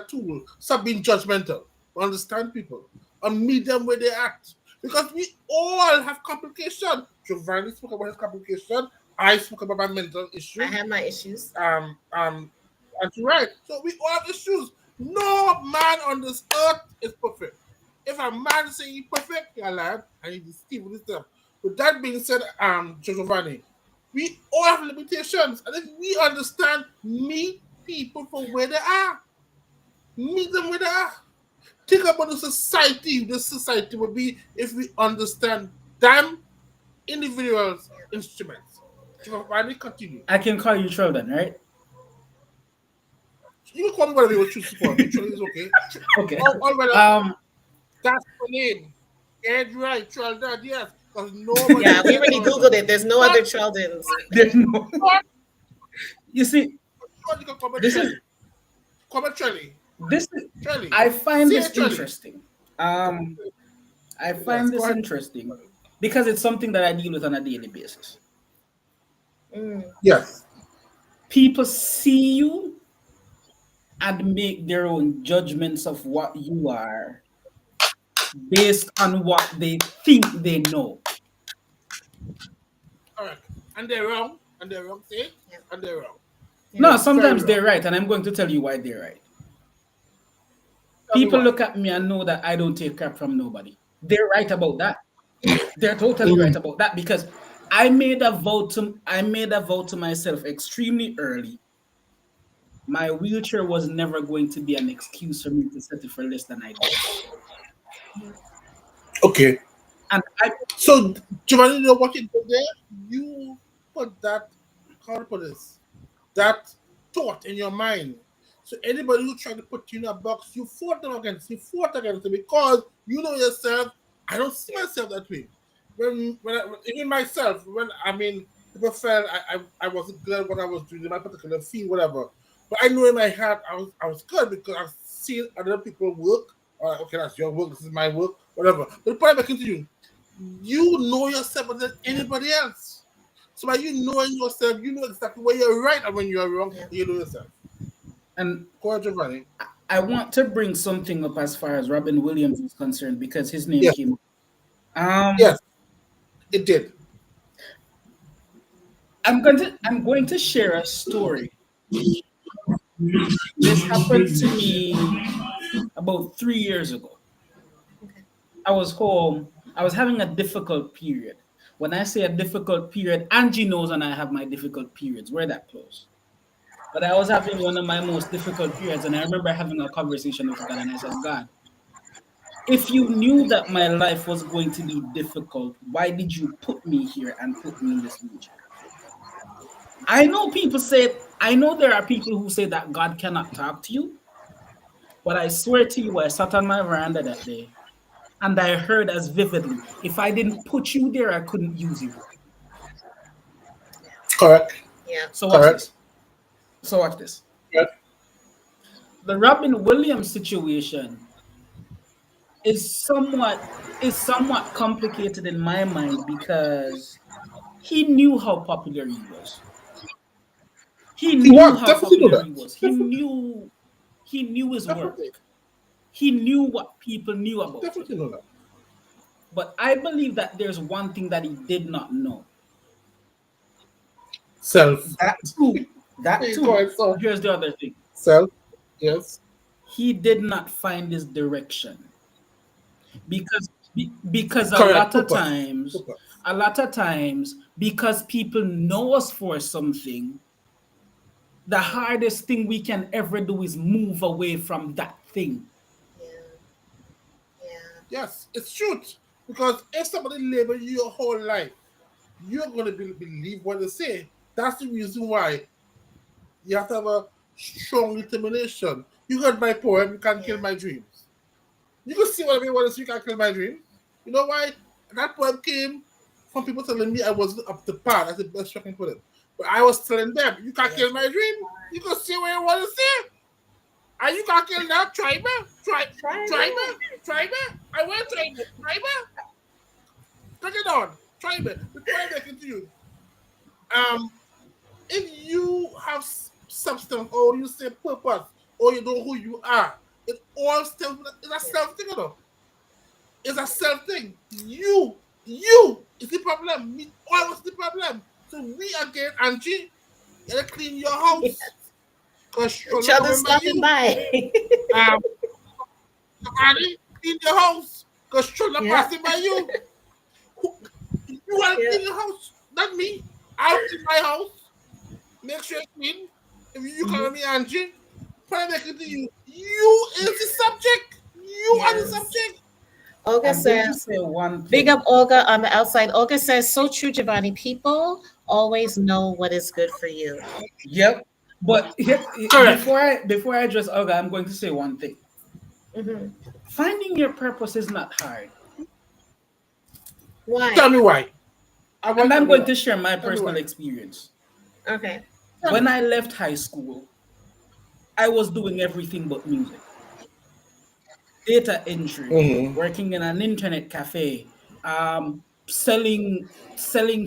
tool, stop being judgmental, understand people, and meet them where they at. Because we all have complication. Giovanni spoke about his complication. I spoke about my mental I issues. have my issues. And you're right. So we all have issues. No man on this earth is perfect. If a man say he's perfect, you're lying, and he's deceiving himself. With that being said, Giovanni, we all have limitations, and if we understand, meet people for where they are, meet them where they are. Think about the society. The society would be if we understand them individuals' instruments. Giovanni, continue. I can call you Treldon, right? You can call me whatever you choose to call me. Actually, it's okay. Okay. All right, Um, that's the name. Ed right, Treldon, yes. Because nobody Yeah, else we said already Treldon. Googled it. There's no But other Sheldons. there's no. but You see, you can call me this is Trelly. Call me Trelly. this is. Trelly. I find Say this Trelly. interesting. Um, I Yes, find go this ahead. interesting because it's something that I deal with on a daily basis. Mm, Yes. People see you and make their own judgments of what you are based on what they think they know. Correct. And they're wrong. And they're wrong. Say it. yeah, And they're wrong. yeah. No, They're very sometimes wrong. they're right, and I'm going to tell you why they're right. Tell me People why. look at me and know that I don't take crap from nobody. They're right about that. They're totally right Mhm. about that because I made a vow to myself extremely early. My wheelchair was never going to be an excuse for me to settle for less than I deserve. Okay. And I So, Giovanni, you know what you did there? You put that, how to put this, that thought in your mind. So anybody who tried to put you in a box, you fought against it because you know yourself. I don't see myself that way. Even myself, when I mean, people felt I wasn't good at what I was doing in my particular field, whatever. But I knew in my heart I was good because I've seen other people work. Okay, that's your work. This is my work, whatever. But the point I'm making to you, you know yourself better than anybody else. So by you knowing yourself, you know exactly where you're right and when you're wrong. Yeah. You know yourself. and Go ahead, Giovanni. I want to bring something up as far as Robin Williams is concerned because his name Yes, came. Um, yes, it did. I'm going to share a story. This happened to me about 3 years ago. Okay. I was home. I was having a difficult period. When I say a difficult period, Angie knows and I have my difficult periods. We're that close. But I was having one of my most difficult periods, and I remember having a conversation with God, and I said, God, if you knew that my life was going to be difficult, why did you put me here and put me in this region? I know there are people who say that God cannot talk to you, but I swear to you, I sat on my veranda that day and I heard as vividly, if I didn't put you there, I couldn't use you. Correct. Yeah. So watch Correct. this. So watch this. Yes. The Robin Williams situation is somewhat complicated in my mind because he knew how popular he was. He He knew was how definitely know popular that. he was. He Definitely, knew he knew his definitely, work. He knew what people knew about him. definitely know that. But I believe that there's one thing that he did not know. Self. That too. That Hey, go too. ahead, so Here's the other thing. self. Yes. He did not find his direction because a Correct. lot of Purpose. times, Purpose. because people know us for something, the hardest thing we can ever do is move away from that thing. Yeah. Yeah. Yes, it's truth. Because if somebody label you your whole life, you're gonna believe what they say. That's the reason why you have to have a strong determination. You heard my poem, you can't kill Yeah. my dreams. You can see what I mean when I say you can't kill my dream. You know why? That poem came from people telling me I wasn't up to par. That's the best way I can put it. But I was telling them, you can't Yeah. kill my dream. You can see what you want to see. And you can't kill that. Try me. Try Try it. me. Try me. I will try me. Try me. Take it on. Try me. Before I make it to you. Um, if you have substance or you say purpose or you know who you are, it all stems with it's a Yeah. self thing, you know. It's a self thing. You is the problem. Me always the problem. So we again, Angie, you gotta clean your house. Cause Each trouble other coming by stopping you. by. Um, Annie, clean your house. Cause trouble Yeah. passing by you. Who, you wanna Yeah. clean your house, not me. I'll clean my house. Make sure it's clean. If you call Mhm. me Angie, point back to you. You is the subject. You are the Yes. subject. Olga I'm going to says, say one big up thing. Olga on the outside. Olga says, so true, Giovanni. People always know what is good for you. Yep. But Correct. before I address Olga, I'm going to say one thing. Hmm. Finding your purpose is not hard. Tell Why? me why. I And want to I'm know going that. to share my Tell me personal why. experience. Okay. Tell When me. I left high school, I was doing everything but music. Data entry, Mm-hmm. working in an internet cafe, selling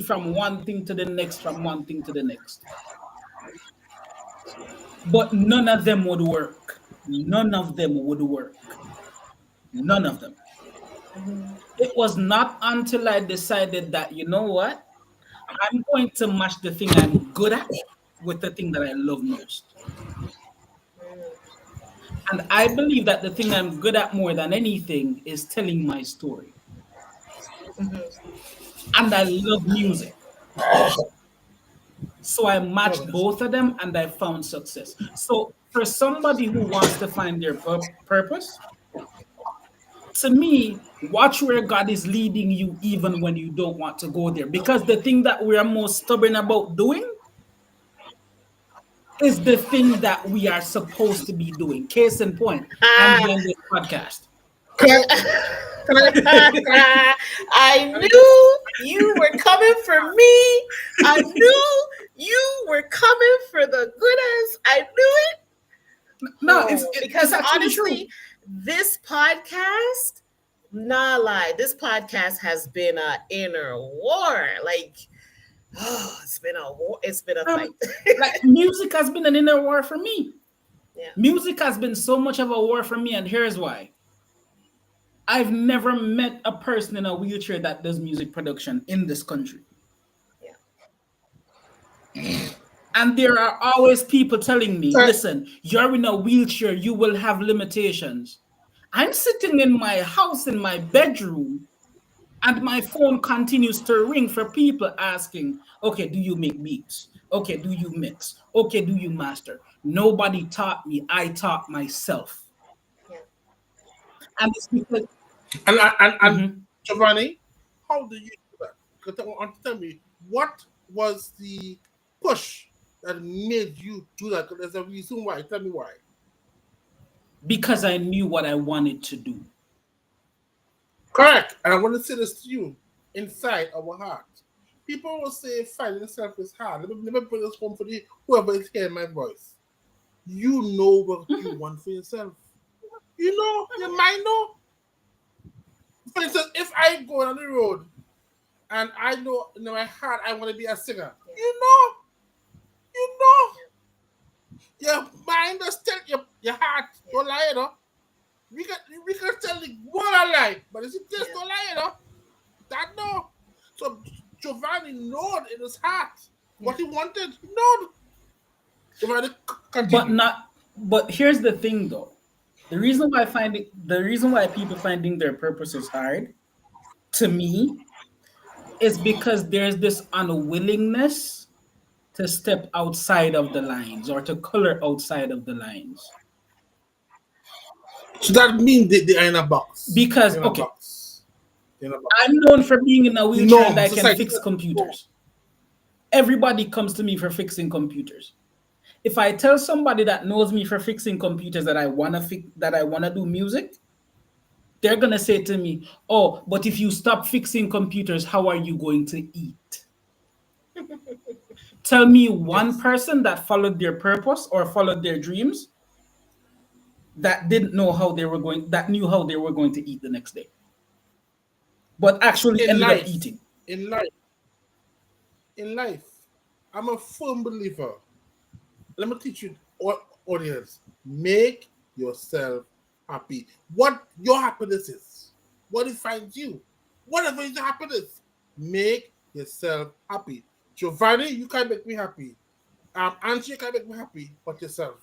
from one thing to the next, from one thing to the next. But none of them would work. None of them would work. None of them. Hmm. It was not until I decided that, you know what? I'm going to match the thing I'm good at with the thing that I love most. And I believe that the thing I'm good at more than anything is telling my story. Hmm. And I love music. So I Tell matched me. both of them and I found success. So for somebody who wants to find their purpose, to me, watch where God is leading you even when you don't want to go there. Because the thing that we are most stubborn about doing is the thing that we are supposed to be doing. Case in point, I'm Ah. doing this podcast. Can I, can I, I knew you were coming for me. I knew you were coming for the good ass. I knew it. No, Oh, it's because actually true. honestly, this podcast, nah lie, this podcast has been a inner war. Like, oh, it's been a war. It's been a fight. Like music has been an inner war for me. Yeah. Music has been so much of a war for me, and here's why. I've never met a person in a wheelchair that does music production in this country. Yeah. And there are always people telling me, listen, you're in a wheelchair, you will have limitations. I'm sitting in my house, in my bedroom, and my phone continues to ring for people asking, okay, do you make beats? Okay, do you mix? Okay, do you master? Nobody taught me. I taught myself. Yeah. And it's because and Mhm. Giovanni, how do you do that? Because I want to tell me what was the push that made you do that? Because there's a reason why. Tell me why. Because I knew what I wanted to do. Correct. And I want to say this to you inside our heart. People will say finding yourself is hard. Let me put this home for the whoever is hearing my voice. You know what you want for yourself. You know, your mind know. For instance, if I go on the road and I know in my heart I want to be a singer, you know, your mind does tell your heart don't lie, you know. We can tell the world a lie, but it's just don't lie, you know. That no. So Giovanni knowed in his heart what he wanted. He knowed. Giovanni, continue. But here's the thing though. The reason why people finding their purpose is hard to me is because there's this unwillingness to step outside of the lines or to color outside of the lines. So that means they are in a box. Because In a okay, box. In a box. I'm known for being in a wheelchair and No, I can society. fix computers. Everybody comes to me for fixing computers. If I tell somebody that knows me for fixing computers that I wanna do music, they're gonna say to me, "Oh, but if you stop fixing computers, how are you going to eat?" Tell me one Yes. person that followed their purpose or followed their dreams that didn't know how they were going, that knew how they were going to eat the next day, but actually In ended up life, eating. in life, in life, I'm a firm believer. Let me teach you, audience. Make yourself happy. What your happiness is, what defines you, whatever is your happiness, make yourself happy. Giovanni, you can't make me happy. Angie can't make me happy, but yourself.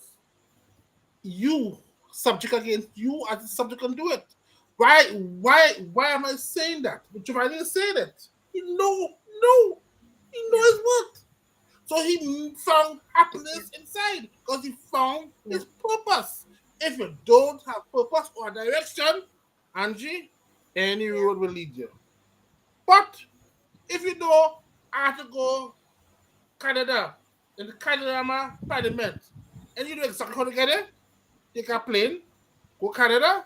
You subject against you as the subject can do it. Why am I saying that? But Giovanni is saying it. He know his worth. So he found happiness inside because he found his purpose. If you don't have purpose or direction, Angie, any road will lead you. But if you know I have to go Canada in the Canada Parliament, and you know exactly how to get it, take a plane, go Canada.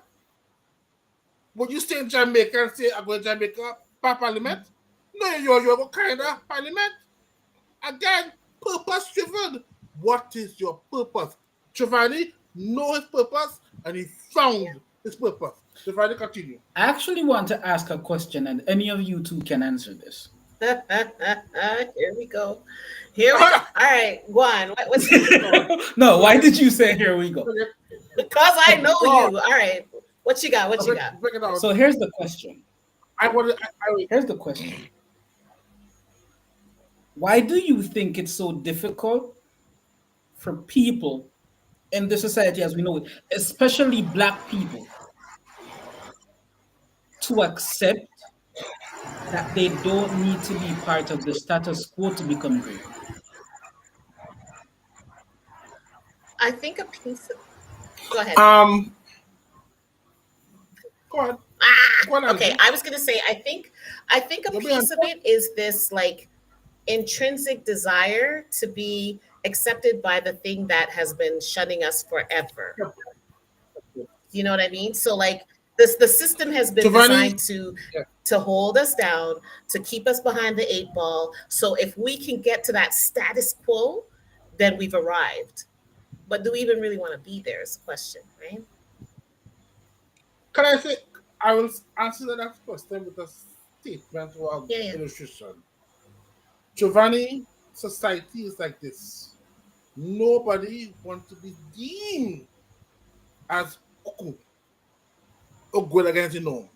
Would you stay in Jamaica and say I'm going to Jamaica Parliament? No, you're go Canada Parliament. Again, purpose driven. What is your purpose? Giovanni know his purpose and he found his purpose. Giovanni, continue. I actually want to ask a question, and any of you two can answer this. Here we go. Here we go. All right, Juan, what's No, why did you say here we go? because I know Oh, you. All right, what you got? What you got? break it down. So here's the question. I Here's the question. Why do you think it's so difficult for people in the society as we know it, especially black people, to accept that they don't need to be part of the status quo to become great? I think a piece of. Go ahead. um go ahead. Ah, Go on, okay. Angie. I was gonna say, I think a You'll be piece answer. of it is this like intrinsic desire to be accepted by the thing that has been shunning us forever. You know what I mean? So like this the system has been Giovanni, designed to yeah. hold us down, to keep us behind the eight ball. So if we can get to that status quo, then we've arrived. But do we even really want to be there is the question, right? Can I say, I will answer the next question with a statement or Yeah, yeah. illustration. Giovanni, society is like this. Nobody wants to be deemed as Oku or good against the norm.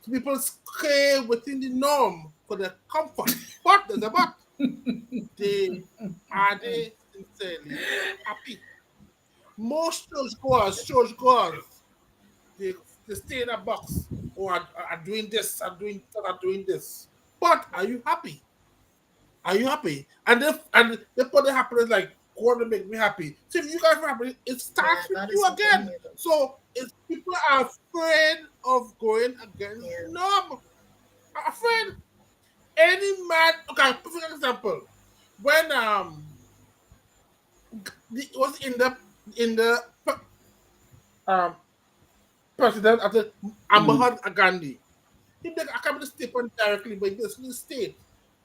So people stay within the norm for their comfort. But there's a but. They sincerely happy? Most church goers, they, they stay in a box or are doing this, are doing this. But are you happy? Are you happy? And they put the happiness like God to make me happy. So if you guys are happy, it Yeah, starts with God you isn't in again. here though. So if people are afraid of going against Yeah. the norm, are afraid. Any man, okay, perfect example. When it was in the um president at the Mm. Mahatma Gandhi. He did, I can't really state point directly, but he basically state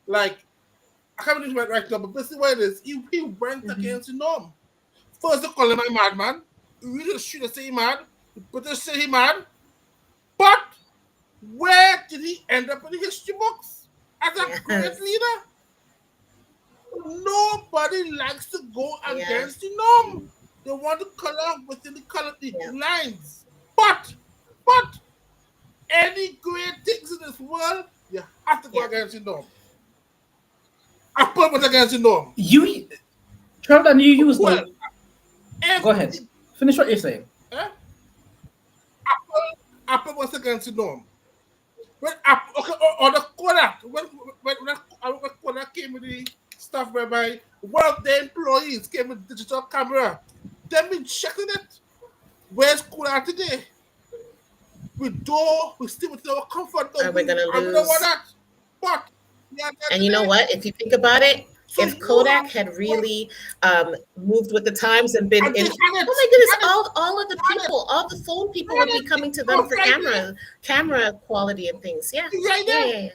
like I can't really right now, but basically what it is, he went Mhm. against the norm. First they call him a madman. We just should have say he mad, but they say he mad. But where did he end up in the history books? As a great Yes. leader. Nobody likes to go Yeah. against the norm. They want to color within the Yeah. lines. But any great things in this world, you have to go Yeah. against the norm. Apple was against the norm. You, Treldon, you use Well, the. Go ahead. every Finish what you're saying. eh? Apple was against the norm. When Apple, okay, or the Kodak, when Kodak came with the stuff whereby one of the employees came with digital camera, they've been checking it. Where's Kodak today? We still with our comfort Are zone. we gonna I don't want lose? that. But yeah, And you know today. what? If you think about it, So if you Kodak have to had go, really moved with the times and been and they in, had it, oh my goodness, had it, all of the had it, people, all the phone people would had be it. coming to It them was for right there. camera quality and things. Yeah, It's right yeah, there. yeah,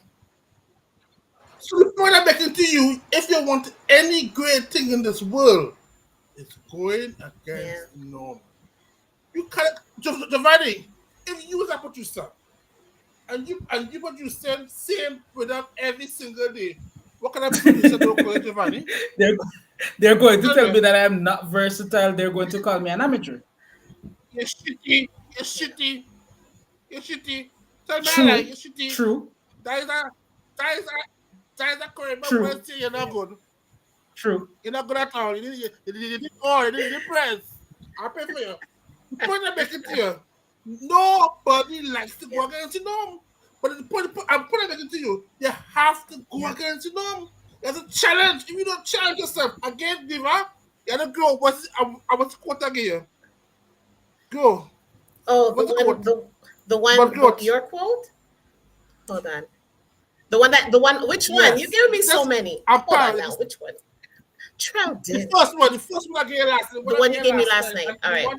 So the point I'm making to you, if you want any great thing in this world, it's going yeah, against the norm. You can't, Giovanni, if you was a producer and you produce same product every single day, what kind of producer do you call it, Giovanni? they're they're going to Tell tell me, me that I am not versatile. They're going to call me an amateur. you're shitty, you're yeah. shitty, you're shitty. Tell me I like True, you're shitty. true, That is a that is a that is a correct word true, say you're not good. true. You're not good at all. You did press. I'll pay for you. The point I'm making to you, nobody likes to go Yeah, against the norm. But the point I'm making to you, you have to go yeah. against the norm. There's a challenge. If you don't challenge yourself against Diva, you're not grow. What's the quote again? Go. Oh, What's the quote? the But one, growth. your quote. Hold on. The one. Which one? You Yes. give me so This many. I'm Hold proud on of now. this. Which one? The Treldon. first one, I gave last, the The one I one you gave gave me last last night, night. and All the right. one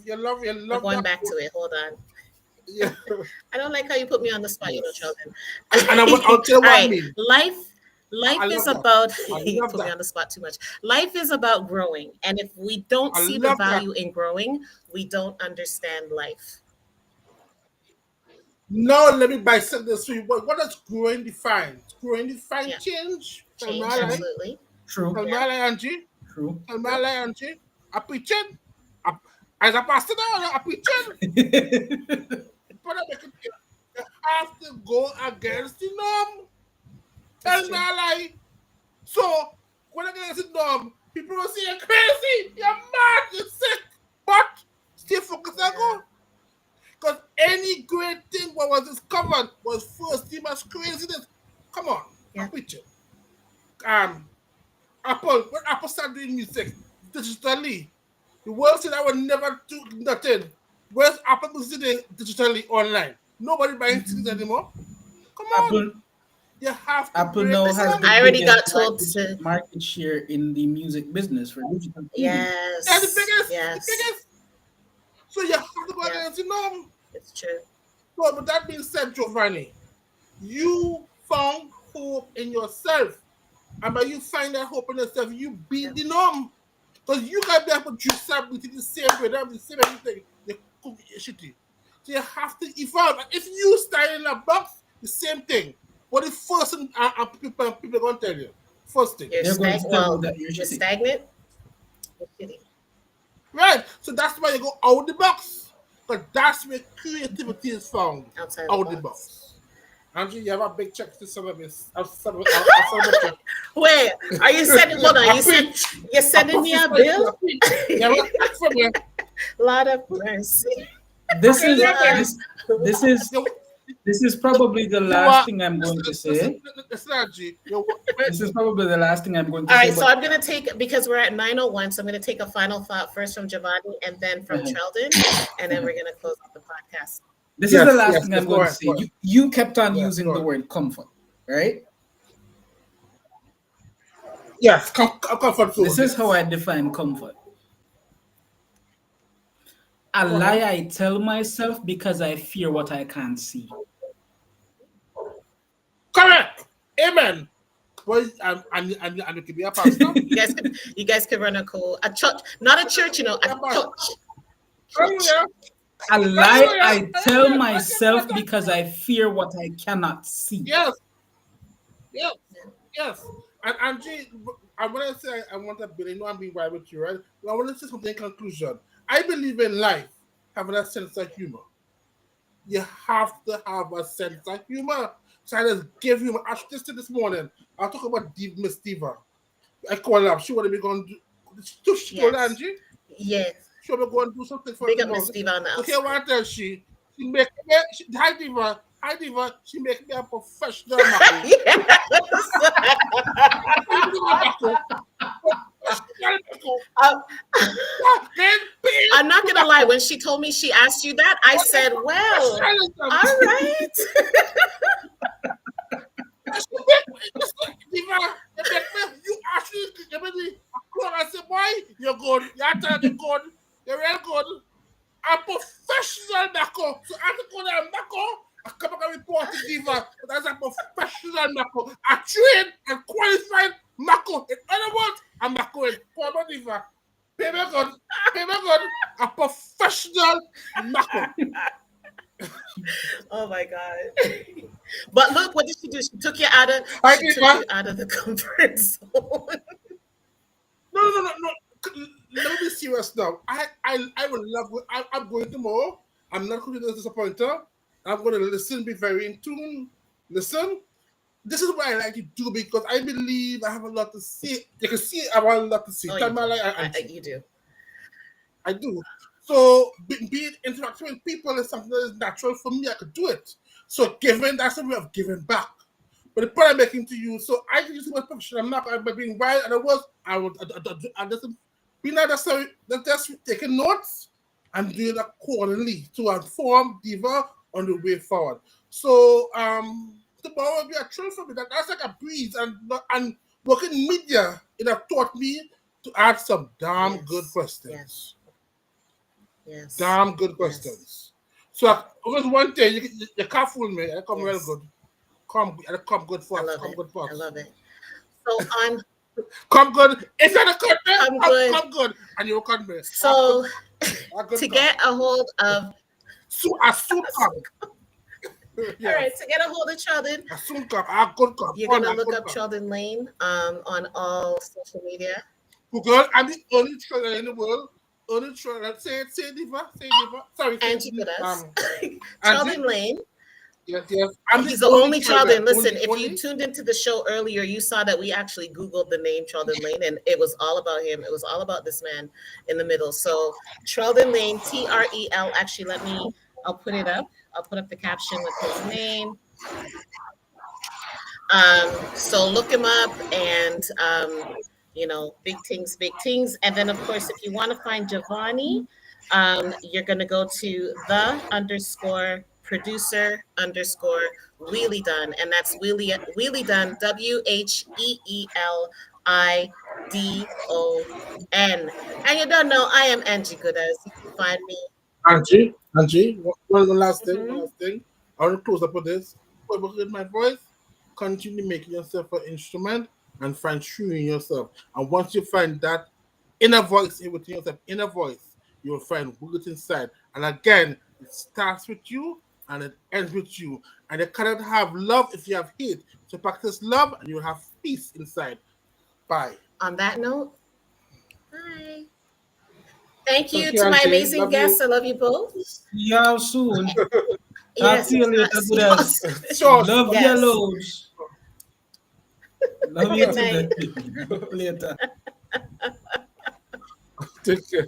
you We're love going that back to quote. it. Hold on. Yeah. I don't like how you put me on the spot, Yes. Sheldon. I'll tell you All what I right, mean. life I is love that. about. I You love put me that. on the spot too much. Life is about growing, and if we don't I see the love that. value in growing, we don't understand life. Now let me bisect this for you. What does growing define? Growing define Yeah, change. Tell me I change lie. absolutely. True, Tell me Yeah, I lie, Angie. true. Tell me I yep. lie, Angie. A preaching. A, as a pastor now, a preaching. But I make it clear. You have to go Yeah, against the norm. that's Tell me true. I lie. So when I get to norm, people will say you're crazy, you're mad, you're sick. But stay focused and Yeah, go. Because any great thing what was discovered was first team as craziness. Come on, I yeah, preach it. Um, Apple, when Apple started doing music digitally, the world said I would never do nothing. Where's Apple Music today digitally online? Nobody buying CDs anymore. Come on. Apple You have to Apple break now this has up. the I already biggest got told to. market share in the music business for digital CD. They're the Yes, biggest, the yes, biggest. So you have to go yeah, against the norm. it's true. So, but that being said, Giovanni, you found hope in yourself. And by you find that hope in yourself, you beat Yeah, the norm. Because you can be able to juice up with the same way, the same everything. You cook it shitty. So you have to evolve. And if you stay in a box, the same thing. What the first thing people are going to tell you? First thing. you're They're going to tell you Well, that you're you're shitty. stagnant. You're shitty. Right. So that's why you go out the box. Because that's where creativity is found. Outside of the Out the box. box. Andrew, you have a big check to some of this. I'll check. Wait, are you sending? Hold on, I print. you're I sending put me this a place in bill? a print. You have a check from me. Lord of mercy. This Okay, is Lord. this is you, this is probably the you last are thing I'm going to listen, say. listen, Angie. This is probably the last thing I'm going to All say. right, so But I'm gonna take because we're at 9:01, so I'm gonna take a final thought first from Giovanni and then from uh-huh, Treldon, and then uh-huh. we're gonna close out the podcast. This is the Yes, last yes, thing yes. I'm Go going to ahead, say. go ahead. You kept on Yes, using go the ahead. word comfort, right? Yes, comfort This zone. is how Yes. I define comfort. A Go ahead. lie I tell myself because I fear what I can't see. Correct. Amen. Well, and you can be a pastor. You guys could run a church, not a church, Be a a pastor. church, church. Hallelujah. A lie Hallelujah. I tell Hallelujah. I can myself pastor. because I fear what I cannot see. Yes, yes, yes. And Angie, and when I say I want a billion, you know I'm being right with you, right? But I want to say something in conclusion. I believe in life having a sense of humor. You have to have a sense of humor. So I just give humor. I just did this morning. I talk about Deep Miss Diva. I call her up. She want to be going to do. She told Yes, Angie. yes. She want to go and do something for Big up tomorrow. Miss Diva on the So here outside. what else she make me, hi Diva, she make me a professional mako. Yes. Professional mako. Professional mako. Um, Fucking I'm not big gonna lie. mako. When she told me she asked you that, I said, "Well, Professionalism. all right." She make me, listen, Diva, you make me, you actually, you make me, I say, boy, you're good. You're telling you're good. You're real good. A professional Mako. So I can call that a Mako. I come back and report to Diva. But that's a professional Mako. A trained and qualified Mako. In other words, a Mako in former Diva. Pay me good. Pay me good. A professional Mako. Oh my god! But look, what did she do? She took you out of. Hi She took Diva. you out of the comfort zone. No. Let me be serious now. I will love. I'm going tomorrow. I'm not going to be a disappointer. I'm going to listen, be very in tune. Listen. This is what I like to do because I believe I have a lot to say. You can see I have a lot to say. Oh, Tell you me do. I You do. do. So being interacting with people is something that is natural for me. I could do it. So giving, that's a way of giving back. But the point I'm making to you, so I can use my profession. I'm not by being wild and I was I would I doesn't be necessary that just taking notes and doing accordingly to inform Diva on the way forward. So tomorrow will be a thrill for me. That's like a breeze and working media, it have taught me to ask some damn good Yes. questions. Yes. Yes. Damn good Yes. questions. So was one thing you can't fool me. I come real Yes. good. Come good I for us. love Come it. good for I us. love it. So on. Come good. If you're the country, I'm good. come good. And you come me. So I good to come. get a hold of. So I soon come. All Yes. right, to get a hold of Sheldon, I soon come. I good come. you're On gonna I look good up come. Treldon Layne on all social media. Google, I'm the only trainer in the world. Only trainer. Say Diva. Say Diva. Sorry, say Angie Goodas. Angie. Sheldon Layne. Yes. I'm He's the the only only trainer. Treldon. Listen, if you Only. tuned into the show earlier, you saw that we actually Googled the name Treldon Layne, and it was all about him. It was all about this man in the middle. So Treldon Layne, Trel. Actually, I'll put it up. I'll put up the caption with his name. So look him up and big things. And then of course, if you want to find Giovanni, You're going to go to the underscore producer underscore Wheelie Done, and that's Wheelie Done, WHEELIDON. And you don't know, I am Angie Goodas. You can find me. Angie, one last thing, Mhm. I want to close up with this. Whoever heard my voice, continue making yourself an instrument and find true in yourself. And once you find that inner voice within yourself, inner voice, you'll find words inside. And again, it starts with you and it ends with you. And you cannot have love if you have hate. So practice love and you'll have peace inside. Bye. On that note, bye. Thank Thank you you, to my Auntie. amazing Love you. guests. I love you both. See y'all soon. Talk Yes, to you it's later, not good y'all as. soon. Sure. Love you Yes. loads. Love you Good night. today. Later. Take care.